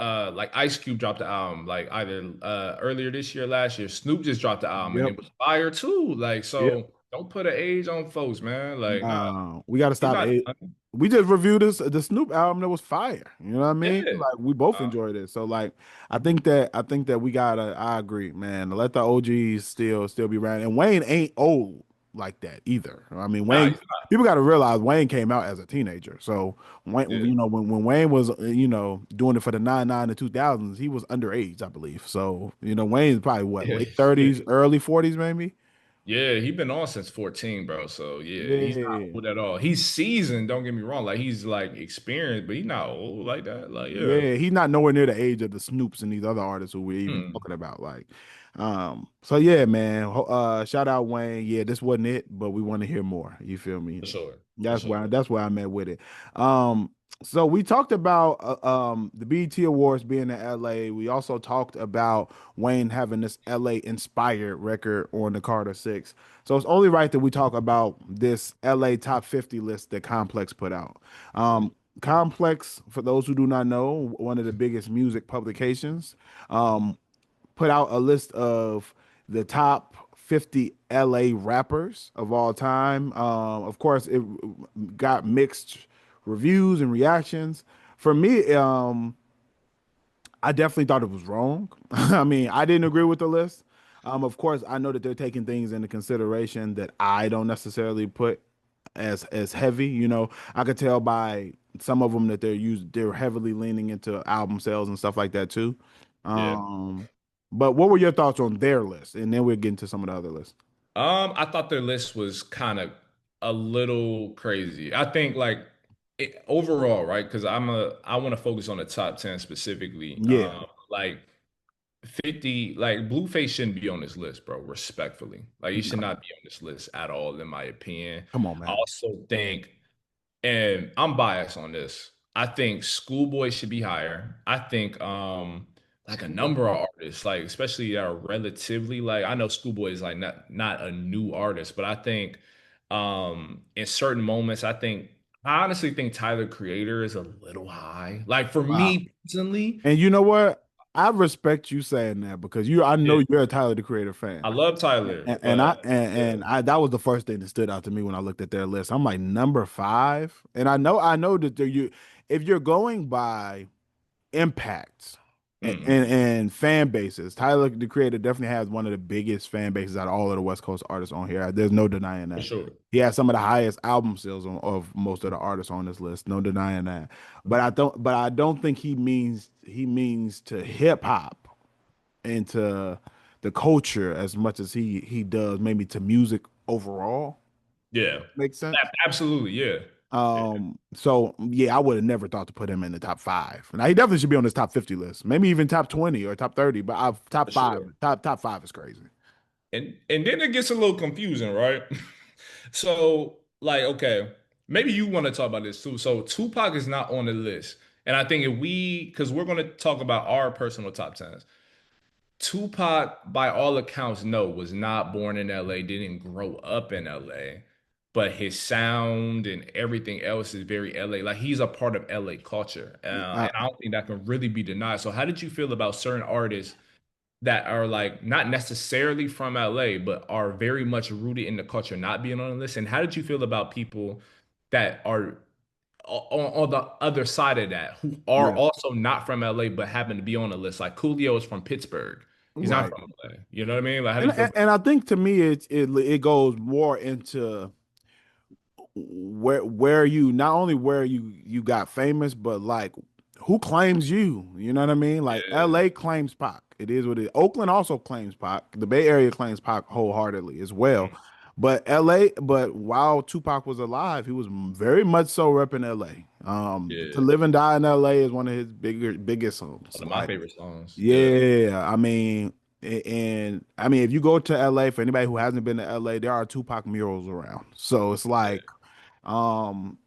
Ice Cube dropped the album, like either earlier this year, last year. Snoop just dropped the album, and yep, it was fire too. Like, yep. so don't put an age on folks, man. Like, nah, We got to he's stop. not A done. we just reviewed this the Snoop album that was fire. You know what I mean? Yeah. Like we both Uh, enjoyed it. So like I think that we gotta I agree, man. Let the OGs still be around. And Wayne ain't old like that either. I mean nah, Wayne people gotta realize Wayne came out as a teenager. So Wayne, yeah. when Wayne was doing it for the 99 and 2000s, he was underage, I believe. So, Wayne's probably what, Yeah. late 30s, early 40s maybe? Yeah, he been on since 14, bro. So yeah, he's not Yeah. old at all. He's seasoned, don't get me wrong. Like he's like experienced, but he's not old like that. Like, yeah. Yeah, he's not nowhere near the age of the Snoops and these other artists who we're even Hmm, talking about. Like, so yeah, man. Shout out Wayne. Yeah, this wasn't it, but we want to hear more. You feel me? for sure. For That's sure. where I'm at with it. Um, so we talked about the BET Awards being in LA. We also talked about Wayne having this LA inspired record on the Carter Six. So it's only right that we talk about this LA top 50 list that Complex put out. Um, Complex, for those who do not know, one of the biggest music publications, um, put out a list of the top 50 LA rappers of all time. Of course, it got mixed reviews and reactions. For me, I definitely thought it was wrong. I mean, I didn't agree with the list. Of course, I know that they're taking things into consideration that I don't necessarily put as heavy. I could tell by some of them that they're heavily leaning into album sales and stuff like that too. Yeah. Um, but what were your thoughts on their list? And then we'll get into some of the other lists. I thought their list was kind of a little crazy. I think like overall, right? Because I want to focus on the top 10 specifically. Yeah. Like 50, like Blueface shouldn't be on this list, bro, respectfully. Like he should No, not be on this list at all, in my opinion. come on, I man. also think, and I'm biased on this. I think Schoolboy should be higher. I think like a number of artists, like especially that are relatively like I know Schoolboy is like not a new artist, but I think in certain moments, I honestly think Tyler Creator is a little high. Like for Wow. me personally, And you know what? I respect you saying that because I yeah, know you're a Tyler the Creator fan. I love Tyler, And I but yeah, and I that was the first thing that stood out to me when I looked at their list. I'm like number five, and I know that if you're going by impact mm, and fan bases, Tyler the Creator definitely has one of the biggest fan bases out of all of the West Coast artists on here. There's no denying for that. sure. He has some of the highest album sales of most of the artists on this list. No denying that. But I don't think he means to hip hop into the culture as much as he does maybe to music overall. Yeah, Makes sense. absolutely, yeah, yeah, So yeah, I would have never thought to put him in the top five. Now he definitely should be on this top 50 list, maybe even top 20 or top 30. But top for five, sure. top five is crazy. And then it gets a little confusing, right? So, like, okay, maybe you want to talk about this too. So, Tupac is not on the list, and I think if because we're going to talk about our personal top tens. Tupac, by all accounts, no, was not born in LA, didn't grow up in LA, but his sound and everything else is very LA. Like he's a part of LA culture, Uh, and I don't think that can really be denied. So, how did you feel about certain artists that are like not necessarily from LA, but are very much rooted in the culture not being on the list? And how did you feel about people that are on the other side of that who are yeah, also not from LA but happen to be on the list? Like Coolio is from Pittsburgh. He's not right. from LA. You know what I mean? Like, how do And, you feel and about and I think to me it goes more into where you not only where you got famous, but like who claims you? You know what I mean? Like yeah, LA claims Pac. It is what it is. Oakland also claims Pac. The Bay Area claims Pac wholeheartedly as well. mm, But while Tupac was alive, he was very much so repping LA. To yeah. Live and Die in LA is one of his biggest songs. One of my Like, favorite songs. Yeah, yeah, I mean, and I mean, if you go to LA, for anybody who hasn't been to LA, there are Tupac murals around. So it's like yeah, um,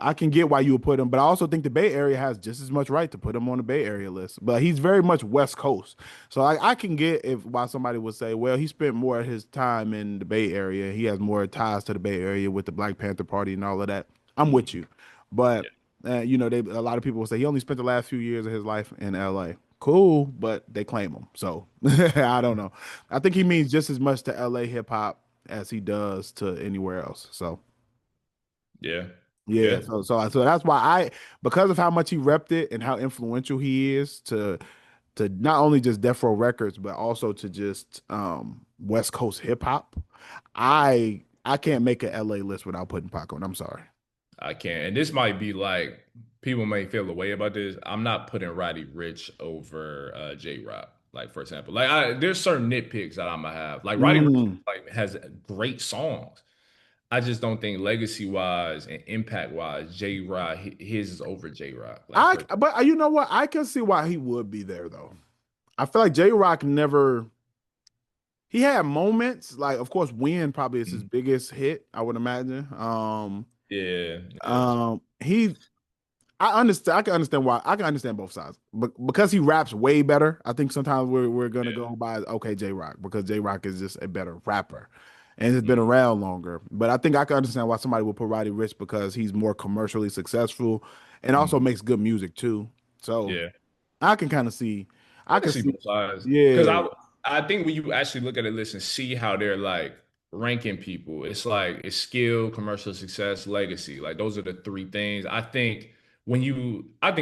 I can get why you would put him, but I also think the Bay Area has just as much right to put him on the Bay Area list. But he's very much West Coast, so I can get if why somebody would say, well, he spent more of his time in the Bay Area. He has more ties to the Bay Area with the Black Panther Party and all of that. I'm with you, but a lot of people will say he only spent the last few years of his life in L.A. Cool, but they claim him, so I don't know. I think he means just as much to L.A. hip hop as he does to anywhere else. So. yeah. Yeah, Yeah, so that's why because of how much he repped it and how influential he is to not only just Death Row Records but also to just West Coast hip hop. I can't make an LA list without putting Pac on. I'm sorry. I can. And this might be like people may feel a way about this. I'm not putting Roddy Rich over J Rock. Like for example, like there's certain nitpicks that I'm gonna have. Like Roddy Rich Mm. like has great songs. I just don't think legacy wise and impact wise, J Rock his is over J Rock. Like for But you know what? I can see why he would be there though. I feel like J Rock never he had moments like of course Win probably is his biggest hit, I would imagine. yeah, yes, He I understand. I can understand why. I can understand both sides, but because he raps way better, I think sometimes we're gonna yeah, go by okay J Rock because J Rock is just a better rapper, and has been mm, around longer. But I think I can understand why somebody would put Roddy Ricch because he's more commercially successful, and also mm, makes good music too. So yeah. I can kind of see. I I can can see see. both sides because Yeah, I think when you actually look at a list and see how they're like ranking people, it's like it's skill, commercial success, legacy. Like those are the three things. I think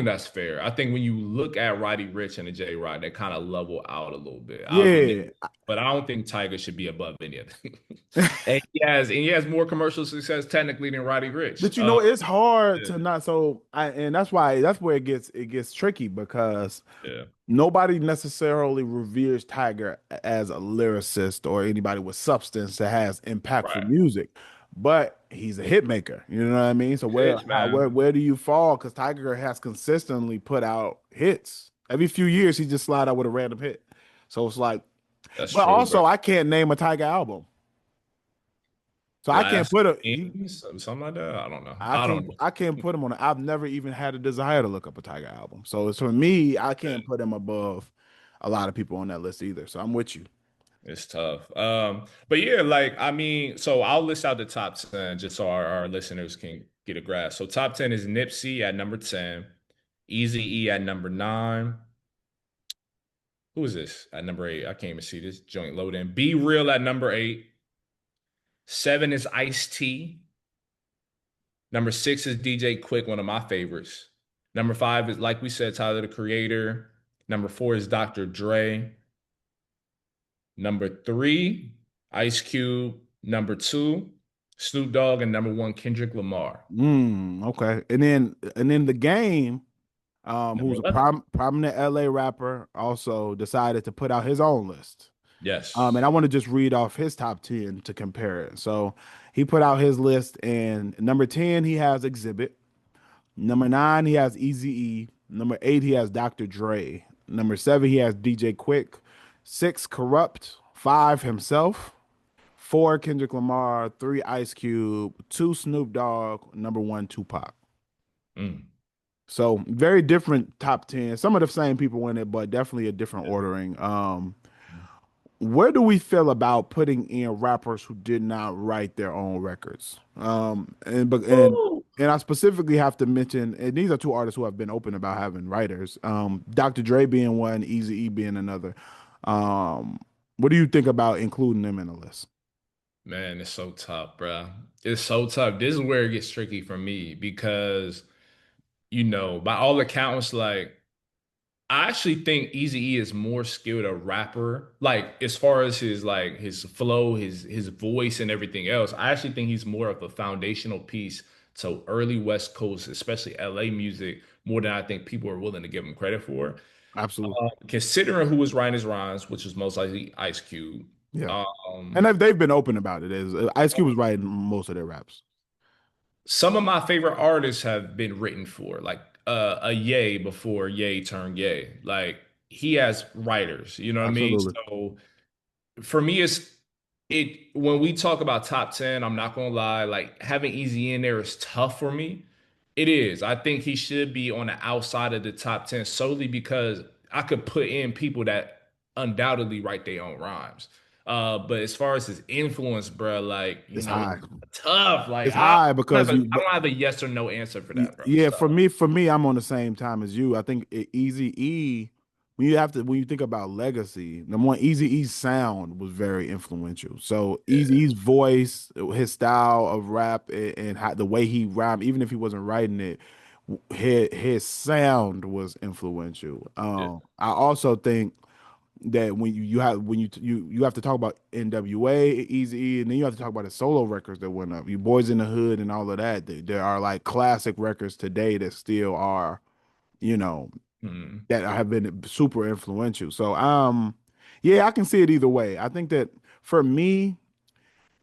that's fair. I think when you look at Roddy Rich and the J Rod, they kind of level out a little bit. I'll give them, yeah. but I don't think Tiger should be above any of them. And he has more commercial success technically than Roddy Rich. But you know, it's hard Yeah, to not. So and that's why that's where it gets tricky because yeah, nobody necessarily reveres Tiger as a lyricist or anybody with substance that has impactful right. music, but he's a hit maker. You know what I mean? So Pitch, man. where do you fall? Because Tiger has consistently put out hits. Every few years, he just slide out with a random hit. So it's like, That's but true, bro. also I can't name a Tiger album, so I can't Last put a he. Kings, something like that. I don't know. I don't know. I can't put him on. I've never even had a desire to look up a Tiger album. So it's for me, I can't put him above a lot of people on that list either. So I'm with you. It's tough. But yeah, like I mean, so I'll list out the top 10 just so our listeners can get a grasp. So top 10 is Nipsey at number 10, Easy E at number 9. Who is this at number 8? I can't even see this joint loading. Be Real at number 8. 7 is Ice T. Number 6 is DJ Quick, one of my favorites. Number 5 is, like we said, Tyler the Creator. Number 4 is Dr. Dre. Number 3, Ice Cube. Number 2, Snoop Dogg. And number 1, Kendrick Lamar. Okay. And then the game, Number who's a 11. prominent LA rapper, also decided to put out his own list. And I Yes. want to just read off his top 10 to compare it. So he put out his list, and number 10, he has Exhibit. Number 9, he has Easy E. Number 8, he has Dr. Dre. Number 7, he has DJ Quick. 6, Corrupt. 5, himself. 4, Kendrick Lamar. 3, Ice Cube. 2, Snoop Dogg. Number 1, Tupac. Mm. So very different top 10. Some of the same people in it, but definitely a different ordering. Where do we feel about putting in rappers who did not write their own records? And I specifically have to mention, and these are two artists who have been open about having writers. Dr. Dre being one, Easy E being another. Um, what do you think about including them in the list? Man, it's so tough, bro. It's so tough. This is where it gets tricky for me because, by all accounts, like I actually think Eazy-E is more skilled a rapper. Like as far as his flow, his voice and everything else, I actually think he's more of a foundational piece to early West Coast, especially LA music, more than I think people are willing to give him credit for. Absolutely. Considering who was writing his rhymes, which was most likely Ice Cube. Yeah. And Um, they've been open about it. Ice Cube was writing most of their raps. some of my favorite artists have been written for, like a Ye before Ye turned Ye. Like he has writers, you know what I mean? Absolutely. So for me, it when we talk about top 10, I'm not gonna lie, like having Easy in there is tough for me. It is. I think he should be on the outside of the top 10 solely because I could put in people that undoubtedly write their own rhymes. But as far as his influence, bro, like, It's high. tough. Like It's high because I don't have a yes or no answer for that, bro. yeah, So for me, I'm on the same time as you. I think Easy E. when you think about legacy, number one, Eazy-E's sound was very influential. So Yeah. Eazy-E's voice, his style of rap, and how, the way he rhymed, even if he wasn't writing it, his sound was influential. Yeah. I also think that you have you have to talk about NWA, Eazy-E, and then you have to talk about the solo records that went up. You Boys in the Hood and all of that. There are like classic records today that still are, you know, Mm, that have been super influential. So yeah, I can see it either way. I think that for me,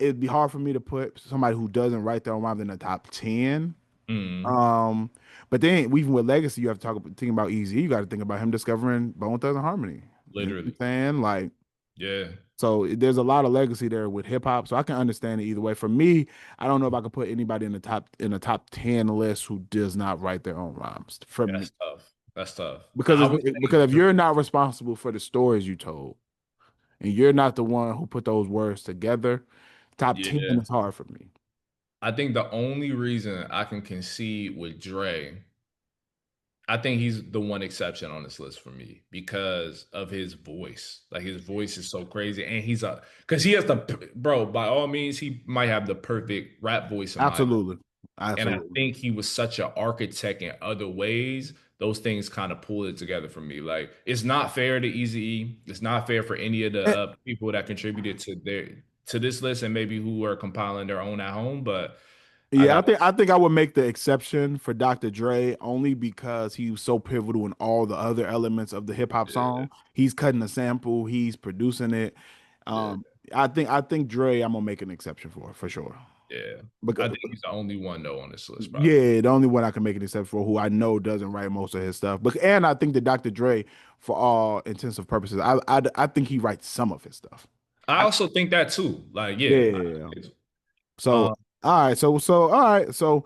it'd be hard for me to put somebody who doesn't write their own rhymes in the top 10. mm, Um, but then even with Legacy, you have to think about Easy. You got to think about him discovering Bone Thugs and Harmony. You know what I'm literally. saying? Like, Yeah. so there's a lot of legacy there with hip hop. So I can understand it either way. For me, I don't know if I could put anybody in the top 10 list who does not write their own rhymes. For me, That's tough. That's tough. because I would say, because if you're not responsible for the stories you told, and you're not the one who put those words together, top 10 yeah. is hard for me. I think the only reason I can concede with Dre, I think he's the one exception on this list for me because of his voice. Like his voice is so crazy, and because he has bro. By all means, he might have the perfect rap voice in my. Absolutely. And I Absolutely. think he was such an architect in other ways. Those things kind of pull it together for me. Like it's not fair to Eazy-E. It's not fair for any of the Eh, people that contributed to this list and maybe who are compiling their own at home. But I Yeah, got I think I would make the exception for Dr. Dre only because he was so pivotal in all the other elements of the hip hop yeah, song. He's cutting a sample, he's producing it. yeah, Um, I think Dre, I'm gonna make an exception for sure. yeah. I Because think he's the only one though on this list, probably. yeah, the only one I can make an exception for who I know doesn't write most of his stuff. But and I think that Dr. Dre, for all intensive purposes, I think he writes some of his stuff. I I, also think that too. Like, yeah. yeah. So Um, all right, all right, so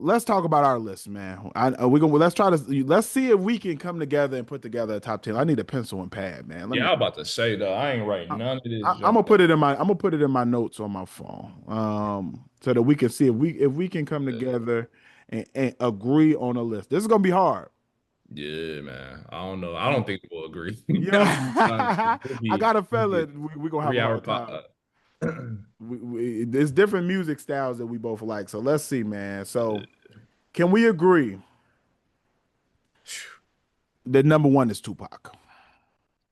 let's talk about our list, man. We gonna let's see if we can come together and put together a top 10. I need a pencil and pad, man. Let yeah, me. I'm about to say though, I ain't writing I, none of this I'm junk. gonna put it in my. I'm gonna put it in my notes on my phone, so that we can see if we can come together and agree on a list. This is gonna be hard. Yeah, man. I don't know. I Uh, don't think we'll agree. yeah, It'll I got a it'll be feeling we gonna have a 3 hour hard pot. time. There's different music styles that we both like, so let's see, man. So can we agree that number one is Tupac?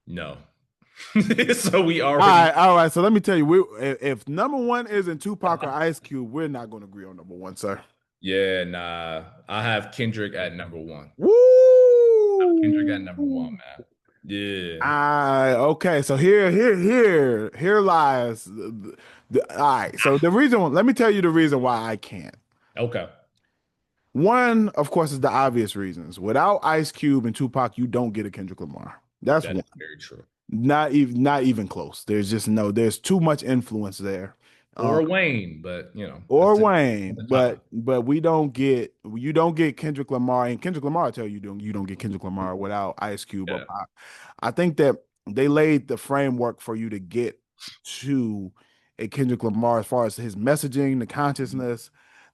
No. So we All already, right, all right. So let me tell you, if number one isn't Tupac or Ice Cube, we're not going to agree on number one, sir. yeah, nah. I have Kendrick at number one. Kendrick at number one, Woo! man. Yeah. Okay. So here lies all right. So the reason, let me tell you the reason why I can't. Okay. One, of course, is the obvious reasons. Without Ice Cube and Tupac, you don't get a Kendrick Lamar. That's That one. is very true. Not even close. There's just no. There's too much influence there. Um, Or Wayne, but or that's Wayne, another topic. but we don't get you don't get Kendrick Lamar, and Kendrick Lamar tell you don't get Kendrick Lamar without Ice Cube or Yeah. Pop. I think that they laid the framework for you to get to a Kendrick Lamar as far as his messaging, the consciousness,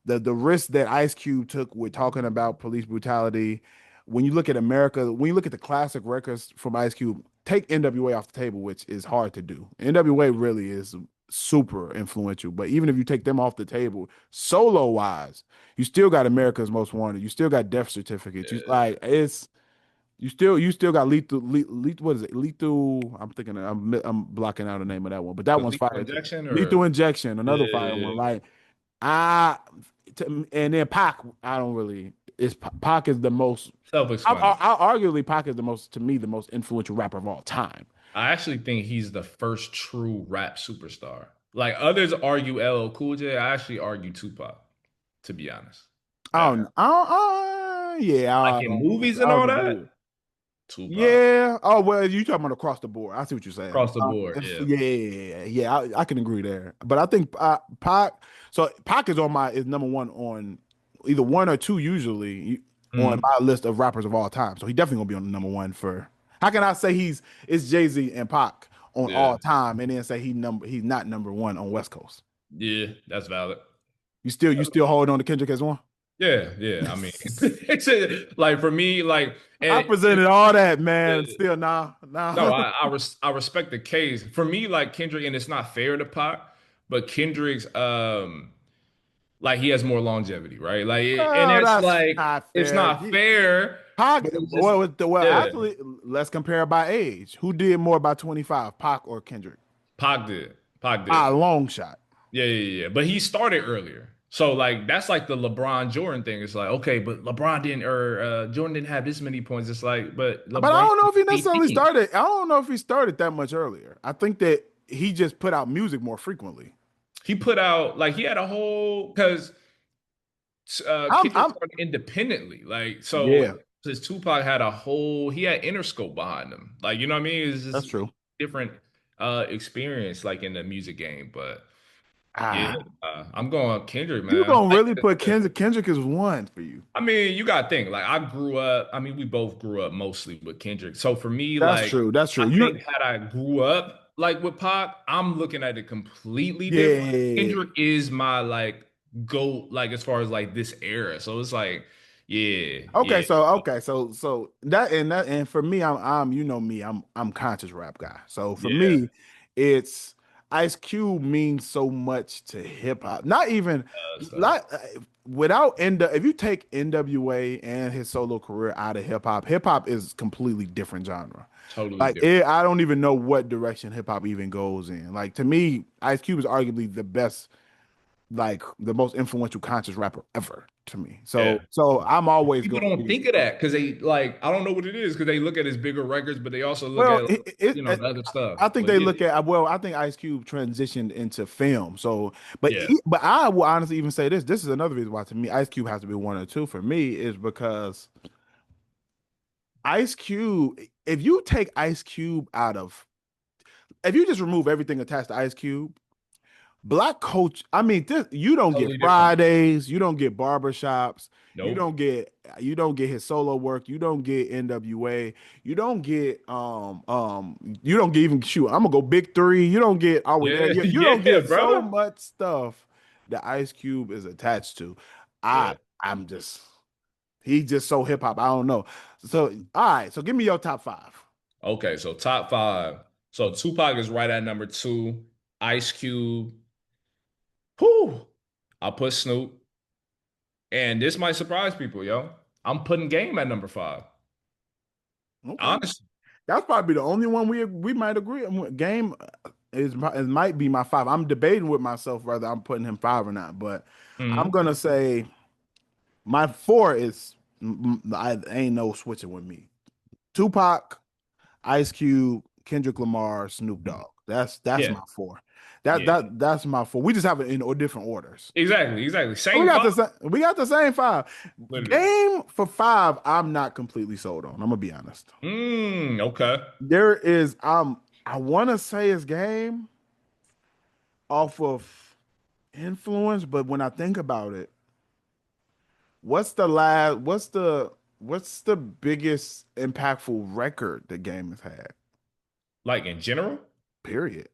the risk that Ice Cube took with talking about police brutality. When you look at America, when you look at the classic records from Ice Cube, take NWA off the table, which is hard to do. NWA really is super influential. But even if you take them off the table, solo wise, you still got America's Most Wanted. You still got Death Certificates. You Yeah. like it's you still got lethal what is it? Lethal. I'm thinking I'm blocking out the name of that one, but that Was one's lethal fire too. injection Lethal or Injection, another fire one. yeah. Like I and then Pac, I don't really. It's Pac is the most. Self-explanatory. Arguably Pac is the most to me the most influential rapper of all time. I actually think he's the first true rap superstar. Like others argue LL Cool J, I actually argue Tupac, to be honest. I Uh, don't. Yeah, like in movies I and don't all agree that, with. Tupac Yeah. Oh well, you talking about across the board. I see what you're saying. across the board. Yeah. Yeah. I can agree there. But I think Pac. So Pac is on my is number one on either one or two usually on Mhm. my list of rappers of all time. So he definitely gonna be on number one for. How can I say it's Jay Z and Pac on Yeah. all time and then say he's not number one on West Coast? Yeah. That's valid. You still hold on to Kendrick as one? Yeah, yeah. I mean, like for me, like, I and presented all that, man. uh, Still, nah, no, nah. I respect the case. For me, like Kendrick, and it's not fair to Pac, but Kendrick's like he has more longevity, right? And Well, it's that's like not it's fair. not fair, Pac, but it's just well, yeah. actually, let's compare by age. Who did more by 25, Pac or Kendrick? Pac did, Pac By did. a long shot. Yeah, yeah, yeah. But he started earlier. So like that's like the LeBron Jordan thing. It's like, okay, but LeBron didn't or Jordan didn't have this many points. It's like, but But I LeBron don't know if he necessarily 18. started. I don't know if he started that much earlier. I think that he just put out music more frequently. He put out like he had a whole because I'm, Kendrick I'm, started independently. Like so yeah, his Tupac had a whole he had Interscope behind him. Like you know what I mean? It's that's just true. different experience like in the music game. But yeah, Ah, I'm going Kendrick, you man. gonna really put Kendrick? Kendrick is one for you. I mean, you gotta think, like I grew up, I mean, we both grew up mostly with Kendrick. So for me, That's like true. That's true. I You, think had I grew up like with Pac, I'm looking at it completely different. yeah. Kendrick is my like go like as far as like this era. So it's like, yeah, Okay, yeah, so that and for me, I'm you know me, I'm conscious rap guy. So for yeah, me, it's Ice Cube means so much to hip hop. Not even stuff. not without if you take NWA and his solo career out of hip hop is completely different genre. Totally Like different. I don't even know what direction hip hop even goes in. Like to me, Ice Cube is arguably the best, like the most influential conscious rapper ever to me. So Yeah. I'm always People going to don't be think of that because they like I don't know what it is because they look at his bigger records, but they also look well. at the other stuff. I think But they yeah, look at well. I think Ice Cube transitioned into film. So, yeah, but I will honestly even say this. This is another reason why to me Ice Cube has to be one or two for me is because Ice Cube. If you take Ice Cube out of, if you just remove everything attached to Ice Cube, Black coach, I mean, you don't get totally different. Fridays, you don't get barbershops, Nope. you don't get his solo work, you don't get NWA, you don't get you don't get even shoot. I'm gonna go big three. You don't get Are We There? Yeah, You don't yeah, get so brother. much stuff that Ice Cube is attached to. Yeah. I'm just he's just so hip hop. I don't know. So all right, so give me your top five. Okay, so top five. So Tupac is right at number two. Ice Cube. Whew. I'll put Snoop. And this might surprise people, yo. I'm putting Game at number five. Okay. Honestly. That's probably the only one we might agree on. Game it might be my five. I'm debating with myself whether I'm putting him five or not, but I'm Mhm. gonna say my four is I ain't no switching with me. Tupac, Ice Cube, Kendrick Lamar, Snoop Mhm. Dogg. That's Yeah. my four. Yeah. That's my four. We just have it in different orders. Exactly. Exactly. We Same got five, the same five. literally. Game for five, I'm not completely sold on. I'm gonna be honest. Okay. There is I want to say his game off of influence, but when I think about it, what's the biggest impactful record the game has had? Like in general, Period.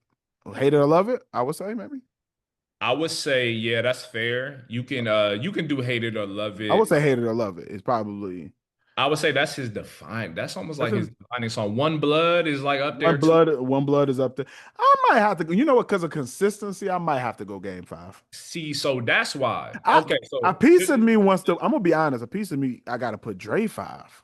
Hate it or love it, I would say maybe. I would say, yeah, that's fair. You can do hate it or love I would it. say hate it or love it. It's probably I would say that's his define. That's almost that's like his his defining song. One Blood is like up there too. one blood is up there. I might have to go, you know what, because of consistency, I might have to go game five. See, so that's why. I Okay, a so piece of me wants to, I'm gonna be honest, a piece of me, I gotta put Dre five.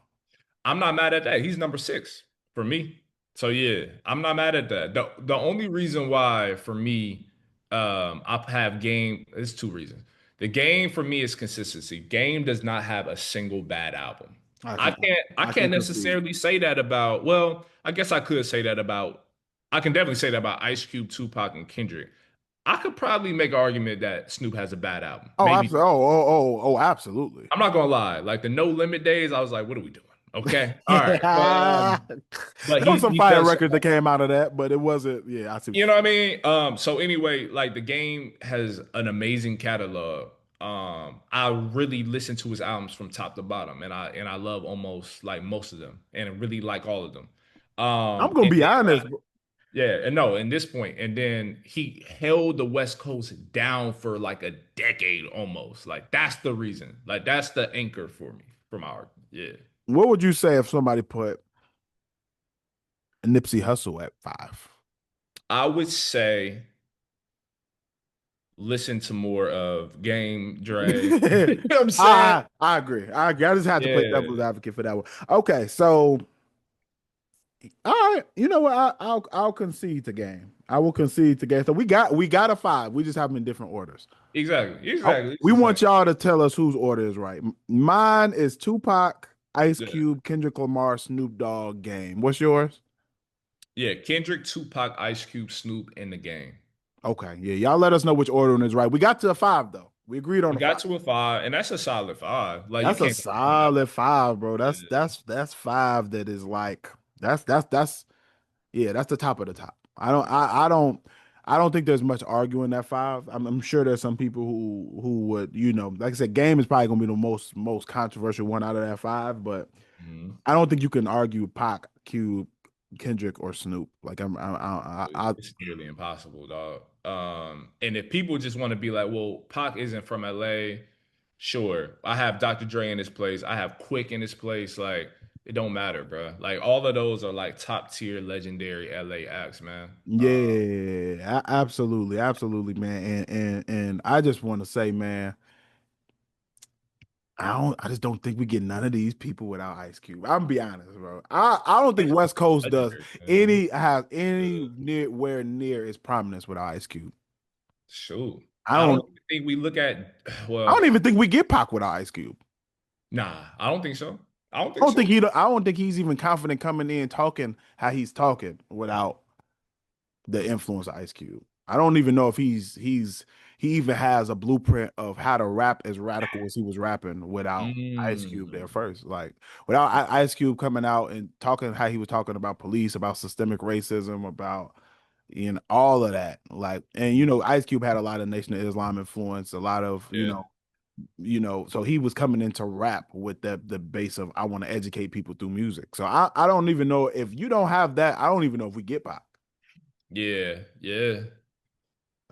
I'm not mad at that. He's number six for me. So yeah, I'm not mad at that. The only reason why for me, I have Game. There's two reasons. The Game for me is consistency. Game does not have a single bad album. I I can can't. I I can can't concede. necessarily say that about. Well, I guess I could say that about. I can definitely say that about Ice Cube, Tupac, and Kendrick. I could probably make an argument that Snoop has a bad album. Oh, Maybe absolutely. Absolutely. I'm not gonna lie. Like the No Limit days, I was like, what are we doing? Okay, all right, There but was some he fire does. records that came out of that, but it wasn't. Yeah, I see. You know what I mean? So anyway, like the Game has an amazing catalog. I really listen to his albums from top to bottom, and I love almost like most of them, and I really like all of them. I'm gonna And be then honest. Bro. Yeah, and no, in this point, and then he held the West Coast down for like a decade almost. Like that's the reason. Like that's the anchor for me from our yeah. What would you say if somebody put Nipsey Hussle at 5? I would say listen to more of Game Dre. You know what I'm saying? I agree. I agree. I just have to play Yeah, devil's advocate for that one. Okay, so all right, you know what? I'll concede the game. I will concede the game. So we got a 5. We just have them in different orders. exactly, Oh, exactly. It's we the same. want y'all to tell us whose order is right. Mine is Tupac, Ice Yeah, Cube, Kendrick Lamar, Snoop Dogg, Game. What's yours? yeah. Kendrick, Tupac, Ice Cube, Snoop in the game. Okay, yeah, y'all let us know which order is right. We got to a 5 though. We agreed on We a 5. got to a 5, and that's a solid 5. Like you That's a can't go wrong with that. solid 5, bro. That's Yeah. that's that's 5 that is like that's yeah, that's the top of the top. I don't think there's much arguing that 5. I'm sure there's some people who would, like I said, Game is probably gonna be the most controversial one out of that 5, but Mhm. I don't think you can argue Pac, Cube, Kendrick, or Snoop. Like I It's nearly impossible, dog. And if people just want to be like, well, Pac isn't from LA, sure. I have Dr. Dre in his place. I have Quick in his place. Like, it don't matter, bro. Like, all of those are like top tier legendary LA acts, man. yeah, absolutely, absolutely, man. And I just want to say, man, I just don't think we get none of these people without Ice Cube. I'm gonna be honest, bro. I don't think It's West Coast does legendary, man. any Uh, near near its prominence without Ice Cube. shoot. I I don't don't think we look at, I well, don't even think we get Pac without Ice Cube. nah, I don't think so. I don't I think don't think so. I don't think he's even confident coming in talking how he's talking without the influence of Ice Cube. I don't even know if he even has a blueprint of how to rap as radical as he was rapping without Ice Cube there Mm, first. Like without Ice Cube coming out and talking how he was talking about police, about systemic racism, about all of that. Like, and Ice Cube had a lot of Nation of Islam influence, a lot of yeah. so he was coming into rap with the base of I want to educate people through music. So I don't even know if you don't have that. I don't even know if we get Pac. Yeah, yeah.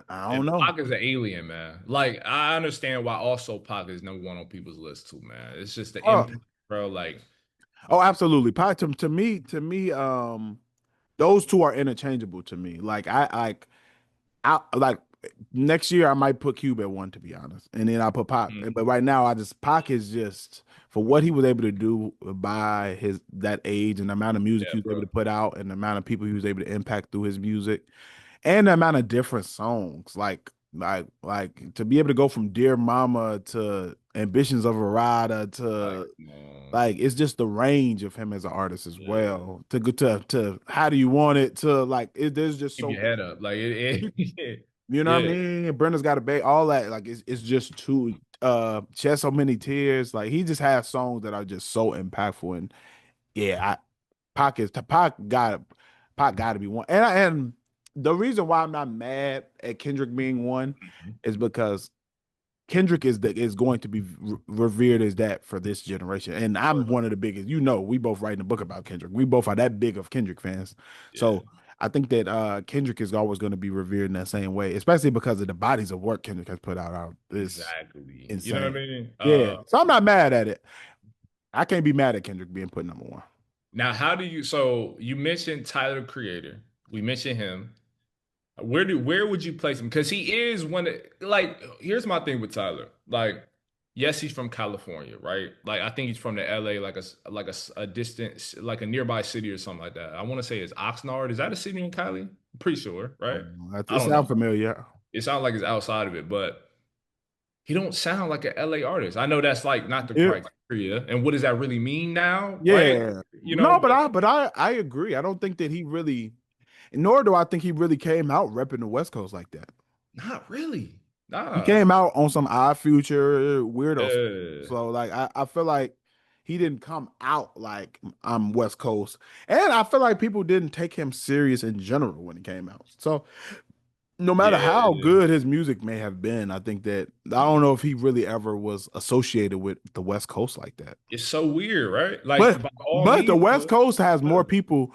I don't And know. Pac is an alien, man. Like I understand why also Pac is number one on people's list too, man. It's just the Oh, impact, bro. Like, oh, absolutely. Pac to me, those two are interchangeable to me. Like I like next year I might put Cube at 1 to be honest, and then I put Pac. mm, But right now, I just Pac is just for what he was able to do by his that age and the amount of music yeah, he was able bro. to put out and the amount of people he was able to impact through his music and the amount of different songs. Like to be able to go from Dear Mama to Ambitions of a Rider Like, to come on. like it's just the range of him as an artist as Yeah. well. To go to How Do You Want It to like there's just Keep so your head up. Like you know what I yeah, mean? And Brenda's got a bay, all that. Like it's just too Shed So Many Tears. Like he just has songs that are just so impactful. And yeah, Pac got to be one. And the reason why I'm not mad at Kendrick being one Mhm. is because Kendrick is going to be revered as that for this generation. And I'm Word. one of the biggest, we both writing a book about Kendrick. We both are that big of Kendrick fans. Yeah, So I think that Kendrick is always going to be revered in that same way, especially because of the bodies of work Kendrick has put out is exactly. You know what I insane. mean? Yeah. So I'm not mad at it. I can't be mad at Kendrick being put number 1. Now how do you so you mentioned Tyler Creator. We mentioned him. Where would you place him? Because he is like here's my thing with Tyler. Like, yes, he's from California, right? Like I think he's from the LA, like a distance, like a nearby city or something like that. I want to say it's Oxnard. Is that a city in Cali? I'm pretty sure, right? I It don't know. sounds familiar. It sounds like it's outside of it, but he don't sound like an LA artist. I know that's like not the Yeah. criteria. And what does that really mean now? Right? Yeah. You know, No, but but I agree. I don't think that he really, nor do I think he really came out repping the West Coast like that. not really. He Nah. came out on some Odd Future weirdo stuff. Uh, So like I feel like he didn't come out like I'm West Coast. And I feel like people didn't take him serious in general when he came out. So no matter how yeah. good his music may have been, I think that I don't know if he really ever was associated with the West Coast like that. It's so weird, right? Like But by all but the means, West though. Coast has more uh, people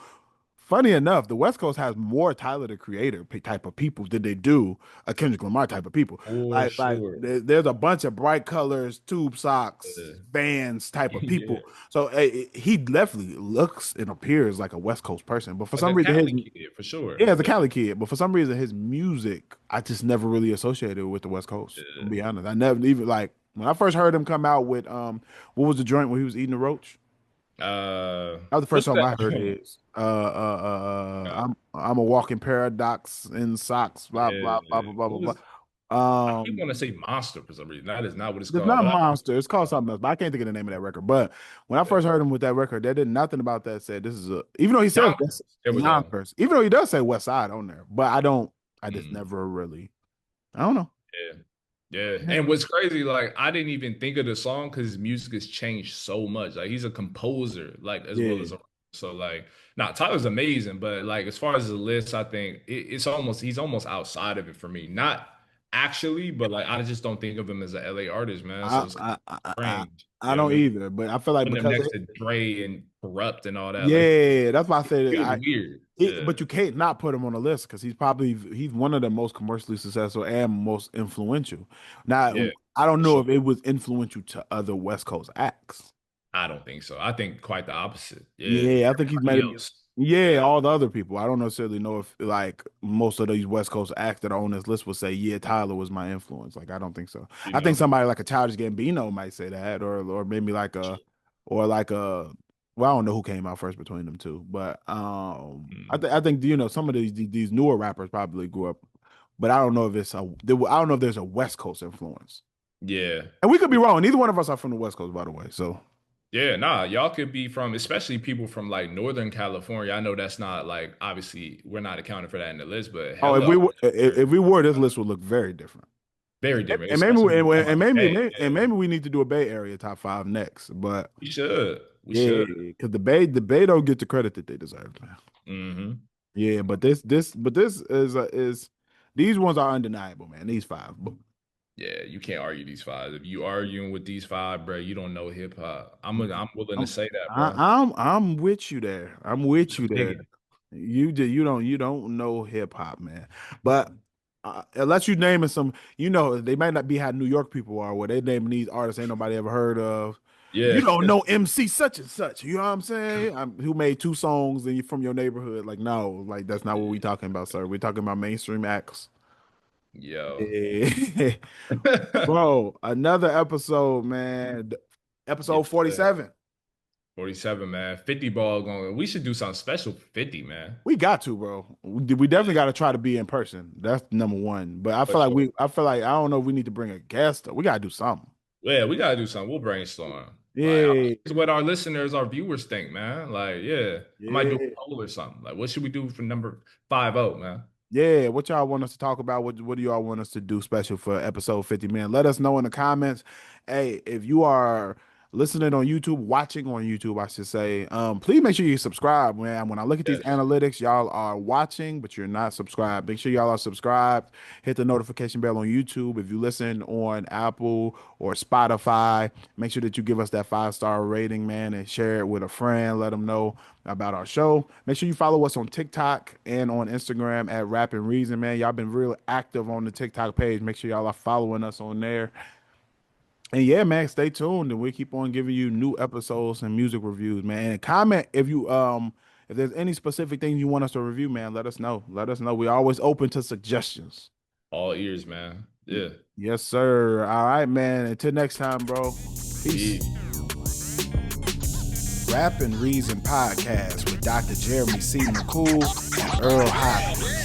funny enough, the West Coast has more Tyler the Creator type of people than they do a Kendrick Lamar type of people. For Like sure. there's a bunch of bright colors, tube socks, Yeah. Vans type of Yeah. people. So he definitely looks and appears like a West Coast person. But for Like some a reason, his Cali kid, for sure. yeah, as a Yeah. Cali kid, but for some reason, his music I just never really associated with the West Coast. To be honest, I never even like when I first heard him come out with what was the joint where he was eating the roach? That was the first What's song that I heard joint? his. Uh, I'm a walking paradox in socks. Blah blah blah yeah. blah blah What blah was blah. I keep want to say Monster for some reason. That is not what it's It's called, not but Monster. It's I, called something else, but I can't think of the name of that record. But when I yeah. first heard him with that record, there did nothing about that said this is a. Even though he says West Yonkers. There we go. Yonkers, even though he does say West Side on there, but I don't. I just Mm, never really. I don't know. yeah. Yeah. Yeah. And what's crazy, like I didn't even think of the song because his music has changed so much. Like he's a composer, like as well Yeah. as a so like now Tyler's amazing, but like as far as the list, I think it's almost he's almost outside of it for me. Not actually, but like I just don't think of him as an LA artist, man. So I it's I I I, strange. I You know what I don't mean? either, but I feel like Putting him because next to Dre and Corrupt and all that, like yeah, that's why I it said feels I. weird. Yeah. But you can't not put him on the list because he's one of the most commercially successful and most influential. Yeah, Now, I don't for know sure. if it was influential to other West Coast acts. I don't think so. I think quite the opposite. Yeah. Yeah, I think he's made Everybody him. else. Yeah, Yeah. all the other people. I don't necessarily know if like most of these West Coast acts that are on this list will say, "Yeah, Tyler was my influence." Like, I don't think so. You I think know? somebody like a Childish Gambino might say that, or maybe or like a. Well, I don't know who came out first between them two, but Mm. I think some of these newer rappers probably grew up, but I don't know if I don't know if there's a West Coast influence, Yeah. and we could be wrong. Neither one of us are from the West Coast, by the way. So. Yeah, nah, y'all could be from, especially people from like Northern California. I know that's not like obviously we're not accounting for that in the list, but Oh, hella if we were, this list would look very different. very different, And maybe especially when we talk about the Bay. and Yeah, maybe we need to do a Bay Area top five next. But we should. We yeah, should. because the Bay don't get the credit that they deserve, man. Hmm. Yeah, but this is these ones are undeniable, man. These five. But Yeah, you can't argue these five. If you arguing with these five, bro, you don't know hip hop. I'm willing to I'm say that, bro. I'm with you there. I'm with Just you there. digging. You don't know hip hop, man. But unless you naming some, they might not be how New York people are, where they naming these artists ain't nobody ever heard of. You Yeah. don't know MC such and such. You know what I'm saying? Who made two songs and you from your neighborhood? Like no, like that's not what we talking about, sir. We're talking about mainstream acts. Yo. Yeah. Bro, another episode, man. Episode Yes, sir. 47. 47, man. 50 ball going. We should do something special for 50, man. We got to, bro. We definitely got to try to be in person. That's number one. But For sure. I feel like I don't know if we need to bring a guest. We got to do something. Yeah, we gotta do something. We'll brainstorm. Like, I'm Yeah, curious what our listeners, our viewers think, man. Like, yeah, I might do a yeah, poll or something. Like, what should we do for number 50, man? yeah. What y'all want us to talk about? What do y'all want us to do special for episode 50, man? Let us know in the comments. Hey, if you are listening on YouTube, watching on YouTube, I should say, please make sure you subscribe, man. When I look at these Yes. analytics, y'all are watching, but you're not subscribed. Make sure y'all are subscribed. Hit the notification bell on YouTube. If you listen on Apple or Spotify, make sure that you give us that 5-star rating, man, and share it with a friend. Let them know about our show. Make sure you follow us on TikTok and on Instagram at Rap and Reason, man. Y'all been real active on the TikTok page. Make sure y'all are following us on there. And yeah, man, stay tuned and we keep on giving you new episodes and music reviews, man. And comment if there's any specific things you want us to review, man, let us know. Let us know. We're always open to suggestions. All ears, man. Yeah. Yes, sir. All right, man. Until next time, bro. Peace. Peace. Rap and Reason podcast with Dr. Jeremy C. McCool and Earl Hopkins.